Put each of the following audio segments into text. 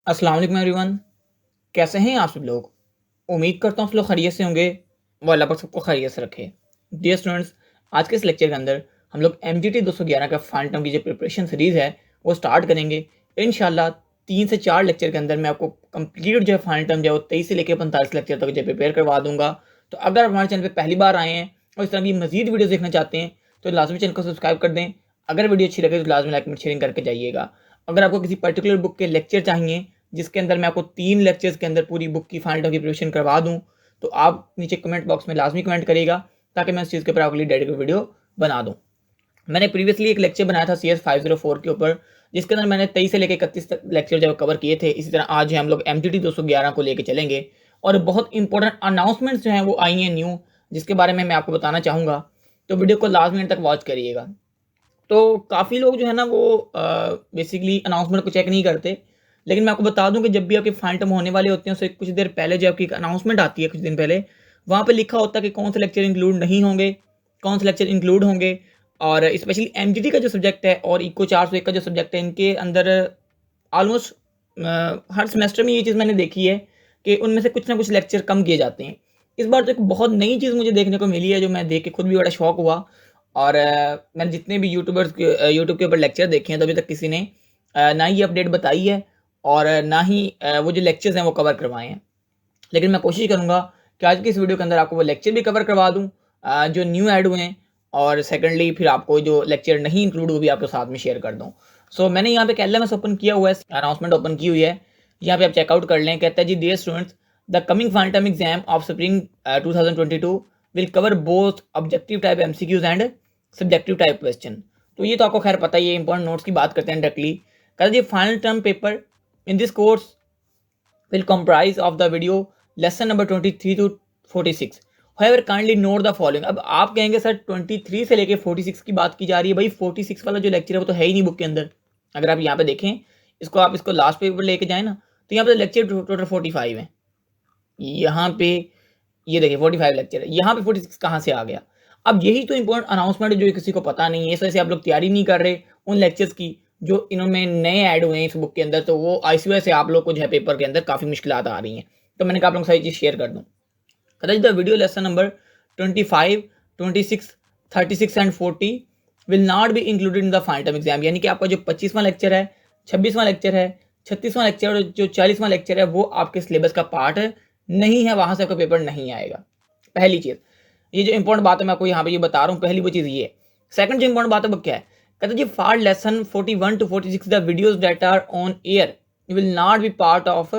अस्सलाम वालेकुम एवरीवन। कैसे हैं आप सब लोग? उम्मीद करता हूँ आप लोग खैरियत से होंगे। वो अल्लाह पाक सबको खैरियत से रखे। डियर स्टूडेंट्स, आज के इस लेक्चर के अंदर हम लोग एमजीटी 211 का फाइनल टर्म की जो प्रिपरेशन सीरीज़ है वो स्टार्ट करेंगे। इंशाल्लाह 3 से 4 लेक्चर के अंदर मैं आपको कंप्लीट जो है फाइनल टर्म जो है वो 23 से लेकर 45 लेक्चर तक जो प्रिपेयर करवा दूँगा। तो अगर आप हमारे चैनल पे पहली बार आए हैं और इस तरह की मज़ीद वीडियोज़ देखना चाहते हैं तो लाज़मी चैनल को सब्सक्राइब कर दें। अगर वीडियो अच्छी लगे तो लाज़मी लाइक कमेंट शेयरिंग करके जाइएगा। अगर आपको किसी पर्टिकुलर बुक के लेक्चर चाहिए जिसके अंदर मैं आपको 3 लेक्चर्स के अंदर पूरी बुक की फाइनल टर्म की प्रिपरेशन करवा दूँ, तो आप नीचे कमेंट बॉक्स में लाज़मी कमेंट करिएगा ताकि मैं उस चीज़ के ऊपर आपके लिए डेडिकेटेड वीडियो बना दूँ। मैंने प्रीवियसली एक लेक्चर बनाया था CS 504 के ऊपर, जिसके अंदर मैंने 23 से लेकर 31 तक लेक्चर जो कवर किए थे। इसी तरह आज हम लोग MTT 211 को लेके चलेंगे और बहुत इंपॉर्टेंट अनाउंसमेंट्स जो हैं वो आई हैं न्यू, जिसके बारे में मैं आपको बताना चाहूँगा। तो वीडियो को लास्ट मिनट तक वॉच करिएगा। तो काफ़ी लोग जो है ना वो बेसिकली अनाउंसमेंट को चेक नहीं करते। लेकिन मैं आपको बता दूं कि जब भी आपके फाइनल टर्म होने वाले होते हैं उससे कुछ देर पहले जो आपकी एक अनाउंसमेंट आती है कुछ दिन पहले, वहाँ पे लिखा होता है कि कौन से लेक्चर इंक्लूड नहीं होंगे, कौन से लेक्चर इंक्लूड होंगे। और स्पेशली एमजीटी का जो सब्जेक्ट है और इको 401 का जो सब्जेक्ट है, इनके अंदर ऑलमोस्ट हर सेमेस्टर में ये चीज़ मैंने देखी है कि उनमें से कुछ ना कुछ लेक्चर कम किए जाते हैं। इस बार तो एक बहुत नई चीज़ मुझे देखने को मिली है जो मैं देख के खुद भी बड़ा शौक हुआ। और मैंने जितने भी यूट्यूबर्स के यूट्यूब के ऊपर लेक्चर देखे हैं तो अभी तक किसी ने ना ही ये अपडेट बताई है और ना ही वो जो लेक्चर्स हैं वो कवर करवाए हैं। लेकिन मैं कोशिश करूँगा कि आज की इस वीडियो के अंदर आपको वो लेक्चर भी कवर करवा दूँ जो न्यू ऐड हुए हैं, और सेकंडली फिर आपको जो लेक्चर नहीं इंक्लूड वो भी आपके साथ में शेयर कर दूँ। सो मैंने यहाँ पे एक LMS ओपन किया हुआ है, अनाउंसमेंट ओपन की हुई है। यहाँ पे आप चेकआउट कर लें। कहता है जी, dear students, the coming final term exam of spring 2022 will cover both objective type MCQs and subjective type question. तो ये तो आपको खैर पता ही है, इंपॉर्टेंट नोट्स की बात करते हैं डायरेक्टली। कहता है जी, final term paper in this course will comprise of the video lesson number 23 to 46. However, kindly note the following. अब आप कहेंगे सर 23 से लेके 46 की बात की जा रही है। भाई 46 वाला जो लेक्चर है वो तो है ही नहीं बुक के अंदर। अगर आप यहाँ पे देखें, इसको आप इसको लास्ट पेपर लेके जाए ना, तो यहाँ पे लेक्चर टोटल 45 है। यहाँ पे ये देखिए 45 लेक्चर है, यहाँ पे 46 कहाँ से आ गया? अब यही तो इंपॉर्टेंट अनाउंसमेंट है जो किसी को पता नहीं है। इस वजह से आप लोग तैयारी नहीं कर रहे उन लेक्चर्स की जो इन्होंने नए ऐड हुए हैं इस बुक के अंदर, तो वो इसी वजह से आप लोग को जो है पेपर के अंदर काफ़ी मुश्किलात आ रही हैं। तो मैंने कहा आप लोग सारी चीज़ शेयर कर दूँ। The video lesson number 25, 26, 36 and 40 will not be included in the final term exam. यानी कि आपका जो 25वां लेक्चर है, 26वां लेक्चर है, 36वां लेक्चर और जो 40वां लेक्चर है वो आपके सिलेबस का पार्ट नहीं है, वहां से आपका पेपर नहीं आएगा। पहली चीज़, ये जो इंपॉर्टेंट बात है मैं आपको यहाँ पे ये बता रहा हूँ, पहली वो चीज़ ये। सेकंड जो इंपॉर्टेंट बात है वो क्या है? कहते जी, for lesson 41 to 46 the videos that are on air will not be part of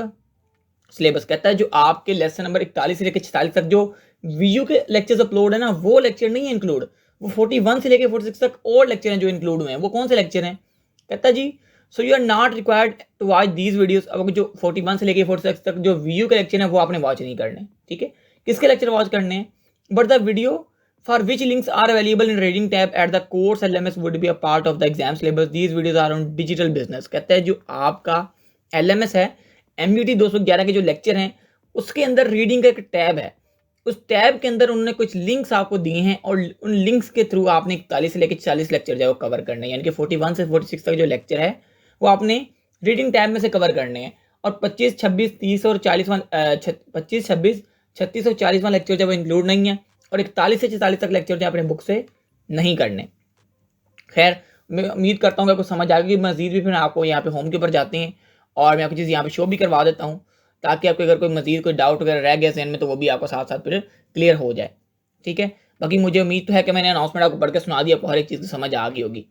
syllabus. कहता है जो आपके लेसन नंबर 41 से लेकर 46 तक जो वीडियो के लेक्चर्स अपलोड है ना, वो लेक्चर नहीं है इंक्लूड। वो 41 से लेकर 46 तक और लेक्चर हैं जो इंक्लूड हुए हैं। वो कौन से लेक्चर हैं? कहता है जी, so you are not required to watch these videos. अब जो 41 से लेकर 46 तक जो वीडियो के लेक्चर हैं वो आपने वॉच नहीं करने, ठीक है? किसके लेक्चर वॉच करने हैं? But the video for which links are available in reading tab at the course LMS would be a part of the exam syllabus. These videos are on digital business. कहता है जो आपका LMS है, MUT 211 के जो lecture हैं उसके अंदर रीडिंग का एक टैब है। उस टैब के अंदर उन्होंने कुछ लिंक्स आपको दिए हैं और उन लिंक्स के थ्रू आपने 41 से लेकर 40 लेक्चर जो है वो कवर करने हैं। यानी कि 41 से 46 तक जो लेक्चर है वो आपने रीडिंग टैब में से कवर करने हैं। और 25, 26, 30 और 40 25, 26, 36 और 40वां लेक्चर जब इंक्लूड नहीं है, और 41 से 44 तक लेक्चर जो अपने बुक से नहीं करने। खैर, मैं उम्मीद करता हूँ कि आपको समझ आ गई। मजीद भी फिर आपको यहाँ पे होम के ऊपर जाते हैं और मैं आपको चीज़ यहाँ पे शो भी करवा देता हूँ ताकि आपको अगर कोई मजीद कोई डाउट वगैरह रह गया जहन में तो वो भी आपको साथ साथ फिर क्लियर हो जाए, ठीक है? बाकी मुझे उम्मीद तो है कि मैंने अनाउंसमेंट आपको पढ़ के सुना दी, आपको हर एक चीज़ की समझ आ गई होगी।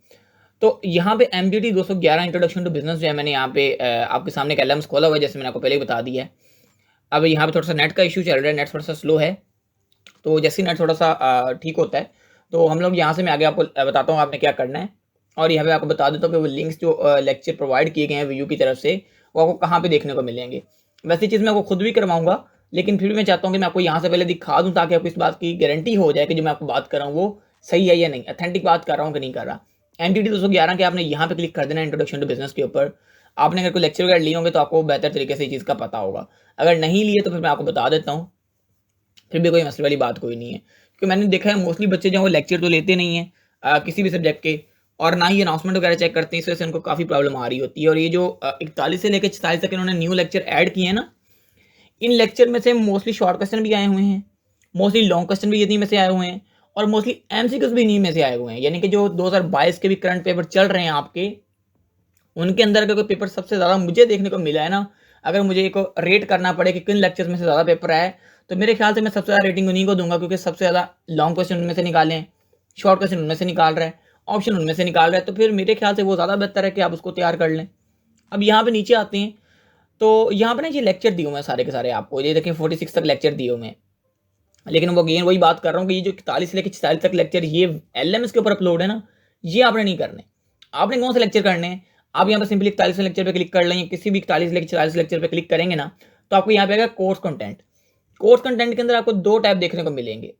तो यहाँ पे MGT 211 इंट्रोडक्शन टू बिजनेस जो है मैंने यहाँ पे आपके सामने एक LMS खोला हुआ है, जैसे मैंने आपको पहले ही बता दिया है। अब यहाँ पे थोड़ा सा नेट का इशू चल रहा है, नेट थोड़ा सा स्लो है। तो जैसे नेट थोड़ा सा ठीक होता है तो हम लोग यहाँ से मैं आगे आपको बताता हूँ आपने क्या करना है। और यहाँ पे आपको बता देता हूँ कि वो लिंक्स जो लेक्चर प्रोवाइड किए गए हैं वीयू की तरफ से वो आपको कहाँ पे देखने को मिलेंगे। वैसे चीज़ मैं आपको खुद भी करवाऊंगा, लेकिन फिर भी मैं चाहता हूँ कि मैं आपको यहाँ से पहले दिखा दूँ ताकि आपको इस बात की गारंटी हो जाए कि जो मैं आपको बात कर रहा हूँ वो सही है या नहीं, ऑथेंटिक बात कर रहा हूँ कि नहीं कर रहा। MTT 211 के आपने यहाँ पे क्लिक कर देना इंट्रोडक्शन टू बिजनेस के ऊपर। आपने अगर कोई लेक्चर वगैरह लिए होंगे तो आपको बेहतर तरीके से चीज़ का पता होगा। अगर नहीं लिए तो फिर मैं आपको बता देता हूँ, फिर भी कोई मसले वाली बात कोई नहीं है। क्योंकि मैंने देखा है मोस्टली बच्चे जो वो लेक्चर तो लेते नहीं हैं किसी भी सब्जेक्ट के, और ना ही अनाउंसमेंट वगैरह चेक करते हैं, इस वजह से उनको काफ़ी प्रॉब्लम आ रही होती है। और ये जो 41 से लेकर 46 तक इन्होंने न्यू लेक्चर ऐड किए हैं ना, इन लेक्चर में से मोस्टली शॉर्ट क्वेश्चन भी आए हुए हैं, मोस्टली लॉन्ग क्वेश्चन भी इन्हीं में से आए हुए हैं, और मोस्टली एमसीक्यूज भी इन्हीं में से आए हुए हैं। यानी कि जो 2022 के भी करंट पेपर चल रहे हैं आपके, उनके अंदर अगर कोई पेपर सबसे ज़्यादा मुझे देखने को मिला है ना, अगर मुझे एक रेट करना पड़े कि किन लेक्चर्स में से ज़्यादा पेपर आया है, तो मेरे ख्याल से मैं सबसे ज़्यादा रेटिंग उन्हीं को दूंगा, क्योंकि सबसे ज़्यादा लॉन्ग क्वेश्चन उनमें से निकाले हैं, शॉर्ट क्वेश्चन उनमें से निकाल रहा है, ऑप्शन उनमें से निकाल रहा है, तो फिर मेरे ख्याल से वो ज़्यादा बेहतर है कि आप उसको तैयार कर लें। अब यहाँ पे नीचे आते हैं, तो यहाँ पे ना ये लेक्चर दिए हुए हैं सारे के सारे आपको, ये देखें 46 तक लेक्चर दिए हुए हैं। लेकिन वो अगेन वही बात कर रहा हूँ कि ये जो 41 से लेकर 46 तक लेक्चर ये एलएमएस के ऊपर अपलोड है ना, ये आपने नहीं करने। आपने कौन से लेक्चर करने हैं? आप यहाँ पर सिंपली 41 लेक्चर पे क्लिक कर लें, किसी भी 41 लेकर 40 लेक्चर पे क्लिक करेंगे ना, तो आपको यहाँ पे आएगा कोर्स कंटेंट। कोर्स कंटेंट के अंदर आपको दो टैब देखने को मिलेंगे।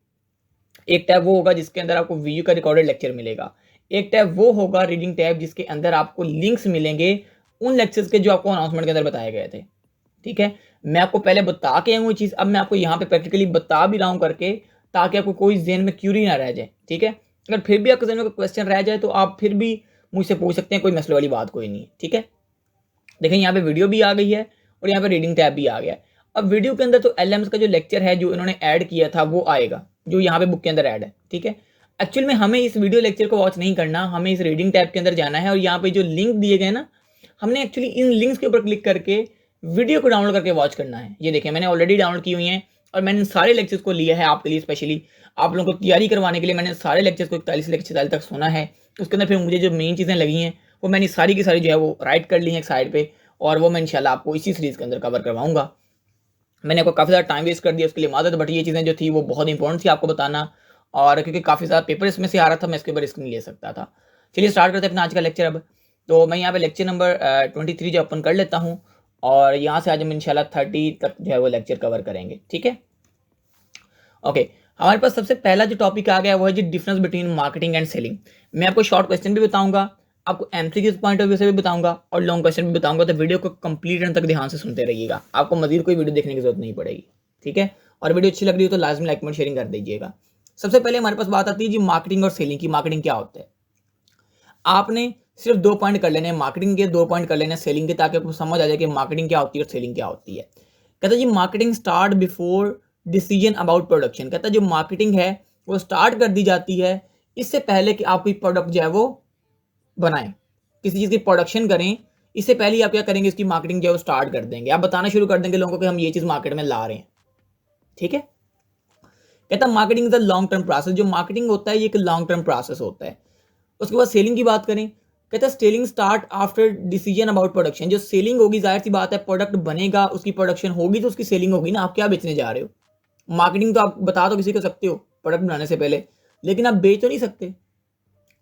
एक टैब वो होगा जिसके अंदर आपको वीडियो का रिकॉर्डेड लेक्चर मिलेगा, एक टैब वो होगा रीडिंग टैब, जिसके अंदर आपको लिंक्स मिलेंगे उन लेक्चर्स के जो आपको अनाउंसमेंट के अंदर बताए गए थे। ठीक है, मैं आपको पहले बता के आऊँ वो चीज़, अब मैं आपको यहाँ पे प्रैक्टिकली बता भी रहा हूँ करके, ताकि आपको कोई ज़हन में क्यूरी ना रह जाए। ठीक है, अगर फिर भी आपके ज़हन में कोई क्वेश्चन रह जाए तो आप फिर भी मुझसे पूछ सकते हैं, कोई मसले वाली बात कोई नहीं है। ठीक है, देखें यहाँ पे वीडियो भी आ गई है और यहाँ पे रीडिंग टैब भी आ गया है। अब वीडियो के अंदर तो एलएम्स का जो लेक्चर है जो इन्होंने ऐड किया था वो आएगा, जो यहाँ पे बुक के अंदर ऐड है। ठीक है, एक्चुअल में हमें इस वीडियो लेक्चर को वॉच नहीं करना, हमें इस रीडिंग टैब के अंदर जाना है, और यहाँ पे जो लिंक दिए गए ना, हमने एक्चुअली इन लिंक्स के ऊपर क्लिक करके वीडियो को डाउनलोड करके वॉच करना है। ये देखें मैंने ऑलरेडी डाउनलोड की हुई है, और मैंने सारे लेक्चर्स को लिया है आपके लिए, स्पेशली आप लोगों को तैयारी करवाने के लिए मैंने सारे लेक्चर्स को 41 लेक्चर 46 तक सुना है। उसके अंदर फिर मुझे जो मेन चीज़ें लगी हैं वो मैंने सारी की सारी जो है वो राइट कर ली है एक साइड पे, और वो मैं इंशाल्लाह आपको इसी सीरीज़ के अंदर कवर करवाऊंगा। मैंने आपको काफ़ी ज़्यादा टाइम वेस्ट कर दिया उसके लिए मादत, बट ये चीज़ें जो थी वो बहुत इंपॉर्टेंट थी आपको बताना, और क्योंकि काफ़ी ज़्यादा पेपर इसमें से आ रहा था, मैं इसके ऊपर रिस्क नहीं ले सकता था। चलिए स्टार्ट करते हैं अपना आज का लेक्चर। अब तो मैं यहाँ पे लेक्चर नंबर 23 जो ओपन कर लेता हूँ, और यहाँ से आज हम इंशाल्लाह 30 तक जो है वो लेक्चर कवर करेंगे। ठीक है, ओके। हमारे पास सबसे पहला जो टॉपिक आ गया वो है जी difference between marketing and selling. मैं आपको शॉर्ट क्वेश्चन भी बताऊंगा, आपको एमसीक्यू पॉइंट ऑफ व्यू से भी बताऊंगा, और लॉन्ग क्वेश्चन भी बताऊंगा, तो वीडियो को कंप्लीट एंड तक ध्यान से सुनते रहिएगा, आपको मजीद कोई वीडियो देखने की जरूरत नहीं पड़ेगी। ठीक है, और वीडियो अच्छी लग रही हो तो लाजमी लाइक कमेंट शेयरिंग कर दीजिएगा। सबसे पहले हमारे पास बात आती है जी मार्केटिंग और सेलिंग की। मार्केटिंग क्या होता है? आपने सिर्फ 2 पॉइंट कर लेने हैं मार्केटिंग के, 2 पॉइंट कर लेने हैं सेलिंग के, ताकि आपको समझ आ जाए कि मार्केटिंग क्या होती है और सेलिंग क्या होती है। कहता है जी marketing start before decision about production. कहता है जो मार्केटिंग है वो स्टार्ट कर दी जाती है इससे पहले कि आप कोई प्रोडक्ट जो है वो बनाएं, किसी चीज़ की प्रोडक्शन करें, इससे पहले ही आप क्या करेंगे, इसकी मार्केटिंग जो है वो स्टार्ट कर देंगे, आप बताना शुरू कर देंगे लोगों को कि हम ये चीज़ मार्केट में ला रहे हैं। ठीक है, कहता है marketing is a long term process. जो मार्केटिंग होता है ये एक लॉन्ग टर्म प्रोसेस होता है। उसके बाद सेलिंग की बात करें, कहता है selling start after decision about production. जो सेलिंग होगी जाहिर सी बात है, प्रोडक्ट बनेगा, उसकी प्रोडक्शन होगी तो उसकी सेलिंग होगी ना, आप क्या बेचने जा रहे हो। मार्केटिंग तो आप बता तो किसी को सकते हो प्रोडक्ट बनाने से पहले, लेकिन आप बेच तो नहीं सकते,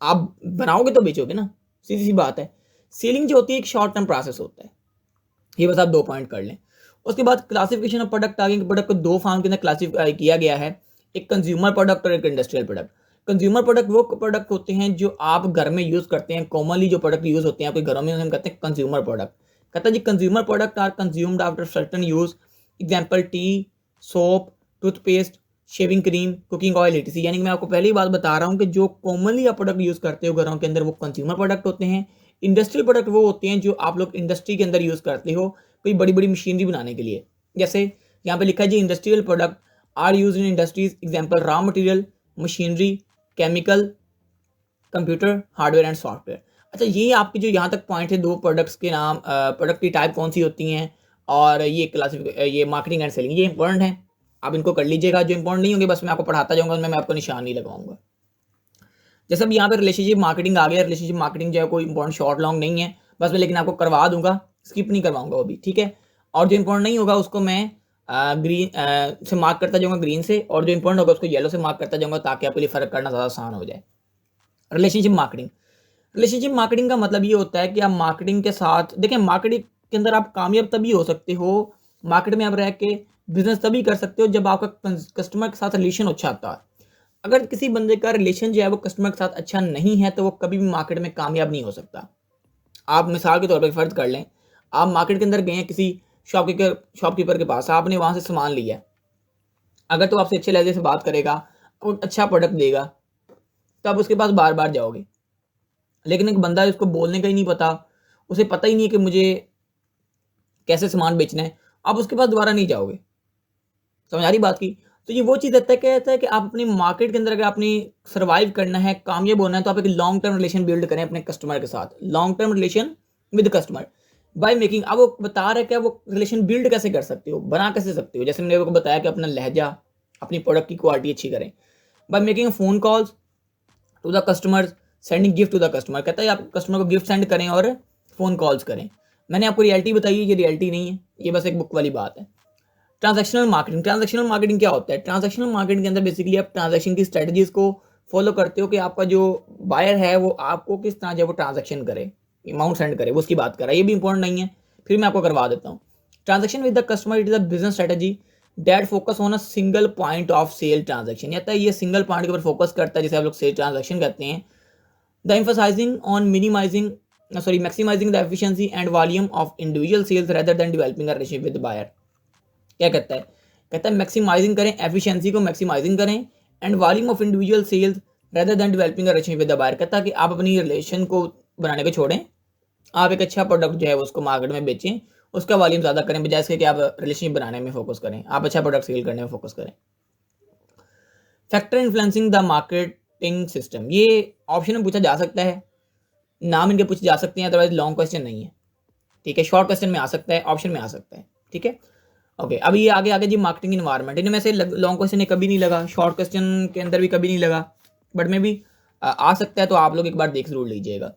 आप बनाओगे तो बेचोगे ना, सीधी सी बात है। सेलिंग जो होती है एक शॉर्ट टर्म प्रोसेस होता है। ये बस आप 2 पॉइंट कर लें। उसके बाद क्लासिफिकेशन ऑफ प्रोडक्ट आ गई। प्रोडक्ट को 2 फॉर्म के अंदर क्लासिफाई किया गया है, एक कंज्यूमर प्रोडक्ट और एक इंडस्ट्रियल प्रोडक्ट। कंज्यूमर प्रोडक्ट वो प्रोडक्ट होते हैं जो आप घर में यूज करते हैं, कॉमनली जो प्रोडक्ट यूज होते हैं आपके घरों में, हम कहते हैं कंज्यूमर प्रोडक्ट। कहता है जी consumer product are consumed after certain use, example tea, soap, toothpaste, shaving cream, cooking oil, etc। यानी कि मैं आपको पहले ही बात बता रहा हूँ कि जो कॉमनली आप प्रोडक्ट यूज करते हो घरों के अंदर वो कंज्यूमर प्रोडक्ट होते हैं। इंडस्ट्रियल प्रोडक्ट वो होते हैं जो आप लोग इंडस्ट्री के अंदर यूज करते हो, कोई बड़ी बड़ी मशीनरी बनाने के लिए। जैसे यहाँ पे लिखा है जी industrial product are use in industries, example raw material, machinery, chemical, computer, hardware and software. अच्छा ये आपके जो यहाँ तक पॉइंट है, 2 प्रोडक्ट्स के नाम, प्रोडक्ट की टाइप कौन सी होती हैं, और ये ये मार्केटिंग एंड सेलिंग, ये इंपॉर्टेंट है, आप इनको कर लीजिएगा। जो इंपॉर्टेंट नहीं होंगे बस मैं आपको पढ़ाता जाऊंगा, मैं आपको निशान नहीं लगाऊंगा। जैसे अब यहाँ पे रिलेशनशिप मार्केटिंग आ गया। रिलेशनशिप मार्केटिंग जो है कोई इंपॉर्टेंट शॉर्ट लॉन्ग नहीं है, बस मैं लेकिन आपको करवा दूंगा, स्किप नहीं करवाऊंगा वो भी। ठीक है, और जो इंपॉर्टेंट नहीं होगा उसको मैं ग्रीन से मार्क करता जाऊंगा, ग्रीन से, और जो इंपॉर्टेंट होगा उसको येलो से मार्क करता जाऊंगा, ताकि आपके लिए फर्क करना ज़्यादा आसान हो जाए। Relationship marketing. रिलेशनशिप मार्केटिंग का मतलब ये होता है कि आप मार्केटिंग के साथ, देखें मार्केटिंग के अंदर आप कामयाब तभी हो सकते हो, मार्केट में आप रह के बिजनेस तभी कर सकते हो जब आपका कस्टमर के साथ रिलेशन अच्छा आता है। अगर किसी बंदे का रिलेशन जो है वो कस्टमर के साथ अच्छा नहीं है तो वो कभी भी मार्केट में कामयाब नहीं हो सकता। आप मिसाल के तौर पर फर्ज कर लें, आप मार्केट के अंदर गए हैं किसी शॉपकीपर के पास, आपने वहाँ से सामान लिया, अगर तो आपसे अच्छे लहजे से बात करेगा और अच्छा प्रोडक्ट देगा तो आप उसके पास बार बार जाओगे। लेकिन एक बंदा है उसको बोलने का ही नहीं पता, उसे पता ही नहीं है कि मुझे कैसे सामान बेचना है, आप उसके पास दोबारा नहीं जाओगे। समझ आ रही बात की? तो ये वो चीज़ कहता है कि आप अपनी मार्केट के अंदर अगर आपने सर्वाइव करना है, कामयाब होना है, तो आप एक लॉन्ग टर्म रिलेशन बिल्ड करें अपने कस्टमर के साथ। Long term relation with customer by making, अब वो बता रहा है कि वो रिलेशन बिल्ड कैसे कर सकते हो, बना कैसे सकते हो। जैसे मैंने आपको बताया कि अपना लहजा, अपनी प्रोडक्ट की क्वालिटी अच्छी करें by making phone calls to the customers, sending gift to the customer. कहता है आप कस्टमर को गिफ्ट सेंड करें और फ़ोन कॉल्स करें। मैंने आपको रियलिटी बताई है, ये रियलिटी नहीं है, ये बस एक बुक वाली बात है। ट्रांजैक्शनल मार्केटिंग, ट्रांजैक्शनल मार्केटिंग क्या होता है? ट्रांजैक्शनल मार्केटिंग के अंदर बेसिकली आप ट्रांजैक्शन की स्ट्रेटजीज को फॉलो करते हो कि आपका जो बायर है वो आपको किस तरह जो वो ट्रांजैक्शन करे, अमाउंट सेंड करे, वो उसकी बात कर रहा है। ये भी इंपॉर्टेंट नहीं है, फिर मैं आपको करवा देता हूँ। Transaction with the customer, it is a business strategy that focus on a single point of sale transaction. ये सिंगल पॉइंट के ऊपर फोकस करता है, जिसे आप लोग सेल ट्रांजैक्शन कहते हैं। The emphasising on minimising maximising the efficiency and volume of individual sales rather than developing a relationship with buyer. क्या कहता है मैक्सिमाइजिंग करें, एफिशिएंसी को मैक्सिमाइजिंग करें and volume of individual sales rather than developing a relationship with the buyer. कहता है कि आप अपनी रिलेशन को बनाने को छोड़ें, आप एक अच्छा प्रोडक्ट जो है उसको मार्केट में बेचें, उसका वॉल्यूम ज़्यादा करें, बजाय इसके कि आप रिलेशनशिप बनाने में फोकस करें, आप अच्छा प्रोडक्ट सेल करने में फोकस करें। Factor influencing the marketing system, ये ऑप्शन में पूछा जा सकता है, नाम इनके पूछे जा सकते हैं, अदरवाइज लॉन्ग क्वेश्चन नहीं है। ठीक है, शॉर्ट क्वेश्चन में आ सकता है, ऑप्शन में आ सकता है। ठीक है, ओके। अब ये आगे आगे जी मार्केटिंग इन्वायरमेंट, इनमें से लॉन्ग क्वेश्चन कभी नहीं लगा, शॉर्ट क्वेश्चन के अंदर भी कभी नहीं लगा, बट में भी आ सकता है, तो आप लोग एक बार देख जरूर लीजिएगा।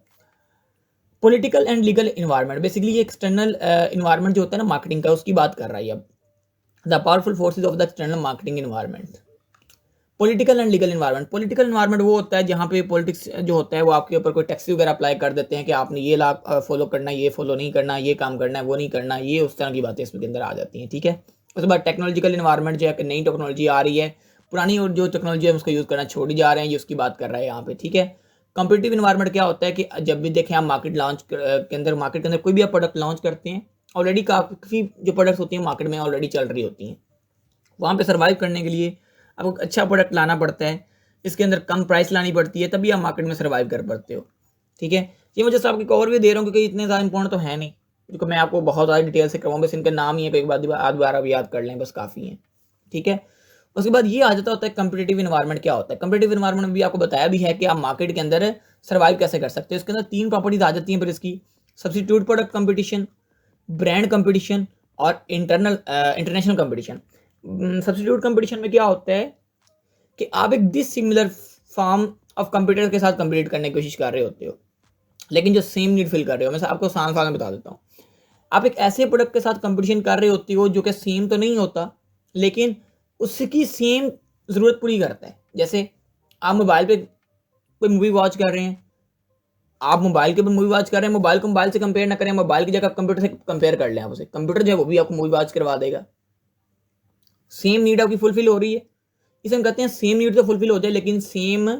Political and legal environment, basically ये एक्सटर्नल इन्वायरमेंट जो होता है ना मार्केटिंग का, उसकी बात कर रहा है अब। The powerful forces of the external marketing environment. Political and legal environment, political environment वो होता है जहाँ पे पॉलिटिक्स जो होता है वो आपके ऊपर कोई टैक्स वगैरह अप्लाई कर देते हैं कि आपने ये ला फॉलो करना है, ये फॉलो नहीं करना, ये काम करना है, वो नहीं करना, ये उस तरह की बातें इसमें के अंदर आ जाती हैं। ठीक है, उसके बाद टेक्नोलॉजिकल इन्वायरमेंट जो है कि नई टेक्नोलॉजी आ रही है, पुरानी और जो टेक्नोलॉजी है उसको यूज़ करना छोड़ी जा रहे हैं, ये उसकी बात कर रहा है यहाँ पे। ठीक है, कॉम्पिटिटिव इन्वायरमेंट क्या होता है कि जब भी देखें आप मार्केट के अंदर कोई भी आप प्रोडक्ट लॉन्च करते हैं, ऑलरेडी काफ़ी जो प्रोडक्ट्स होती हैं मार्केट में ऑलरेडी चल रही होती हैं, वहाँ पे सर्वाइव करने के लिए आपको अच्छा प्रोडक्ट लाना पड़ता है, इसके अंदर कम प्राइस लानी पड़ती है, तभी आप मार्केट में सर्वाइव कर पाते हो। ठीक है, ये मुझे आपको एक और भी दे रहा हूँ क्योंकि इतने ज़्यादा इंपॉर्टेंट तो है नहीं, क्योंकि मैं आपको बहुत ज़्यादा डिटेल से करवाऊँ, बस इनके नाम ही है, एक बार आप याद कर लें, बस काफ़ी है। ठीक है, उसके बाद ये आ जाता होता है कम्पिटिटिव इन्वायरमेंट। क्या होता है कम्पिटिटिव इन्वायरमेंट में भी आपको बताया भी है कि आप मार्केट के अंदर सर्वाइव कैसे कर सकते हो। इसके अंदर 3 प्रॉपर्टीज आ जाती हैं फिर इसकी: substitute product competition, brand competition और इंटरनेशनल कंपटीशन। सब्स्टिट्यूट कंपटीशन में क्या होता है कि आप एक this similar form of computer के साथ कंपीट करने की कोशिश कर रहे होते हो, लेकिन जो सेम नीड फिल कर रहे हो। मैं आपको आसान में बता देता हूँ, आप एक ऐसे प्रोडक्ट के साथ कंपटीशन कर रहे होती हो जो कि सेम तो नहीं होता, लेकिन उसकी सेम ज़रूरत पूरी करता है। जैसे आप मोबाइल पे कोई मूवी वॉच कर रहे हैं, आप मोबाइल के ऊपर मूवी वॉच कर रहे हैं, मोबाइल को मोबाइल से कंपेयर ना करें, मोबाइल की जगह कंप्यूटर से कंपेयर कर लें, आप उसे कंप्यूटर जो है वो भी आपको मूवी वॉच करवा देगा। सेम नीड आपकी फुलफिल हो रही है, इसे हम कहते हैं सेम नीड तो फुलफिल हो जाए लेकिन सेम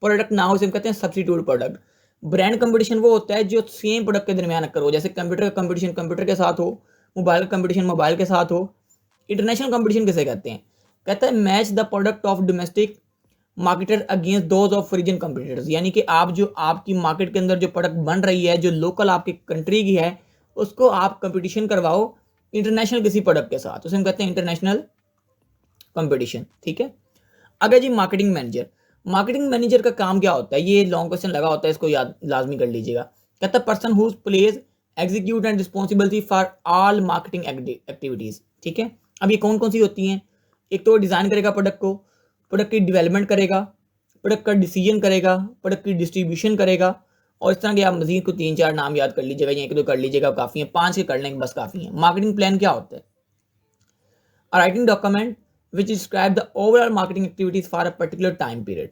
प्रोडक्ट ना हो, इसे हम कहते हैं सब्स्टिट्यूट प्रोडक्ट। ब्रांड कंपटीशन वो होता है जो सेम प्रोडक्ट के दरमियान अक्कर हो, जैसे कंप्यूटर का कंपटीशन कंप्यूटर के साथ हो, मोबाइल का कंपटीशन मोबाइल के साथ हो। इंटरनेशनल कंपटीशन किसे कहते हैं? कहता है match the product of domestic marketer against those of foreign competitors, यानी कि आप जो आपकी मार्केट के अंदर जो प्रोडक्ट बन रही है, जो लोकल आपकी कंट्री की है, उसको आप कंपटीशन करवाओ इंटरनेशनल किसी प्रोडक्ट के साथ, उसे हम कहते हैं इंटरनेशनल कंपटीशन। ठीक है, अगर जी मार्केटिंग मैनेजर, मार्केटिंग मैनेजर का काम क्या होता है? ये लॉन्ग क्वेश्चन लगा होता है, इसको याद लाजमी कर लीजिएगा। कहता है person whose plays execute and responsibility for all marketing activities. ठीक है, अब ये कौन कौन सी होती हैं? एक तो डिजाइन करेगा प्रोडक्ट को, प्रोडक्ट की डेवलपमेंट करेगा, प्रोडक्ट का डिसीजन करेगा, प्रोडक्ट की डिस्ट्रीब्यूशन करेगा, और इस तरह के आप मजीद को 3-4 नाम याद कर लीजिएगा, या 1-2 कर लीजिएगा, काफ़ी है, 5 के कर लेंगे बस काफ़ी है। मार्केटिंग प्लान क्या होता है? Writing document which describe the overall marketing activities for a particular time period.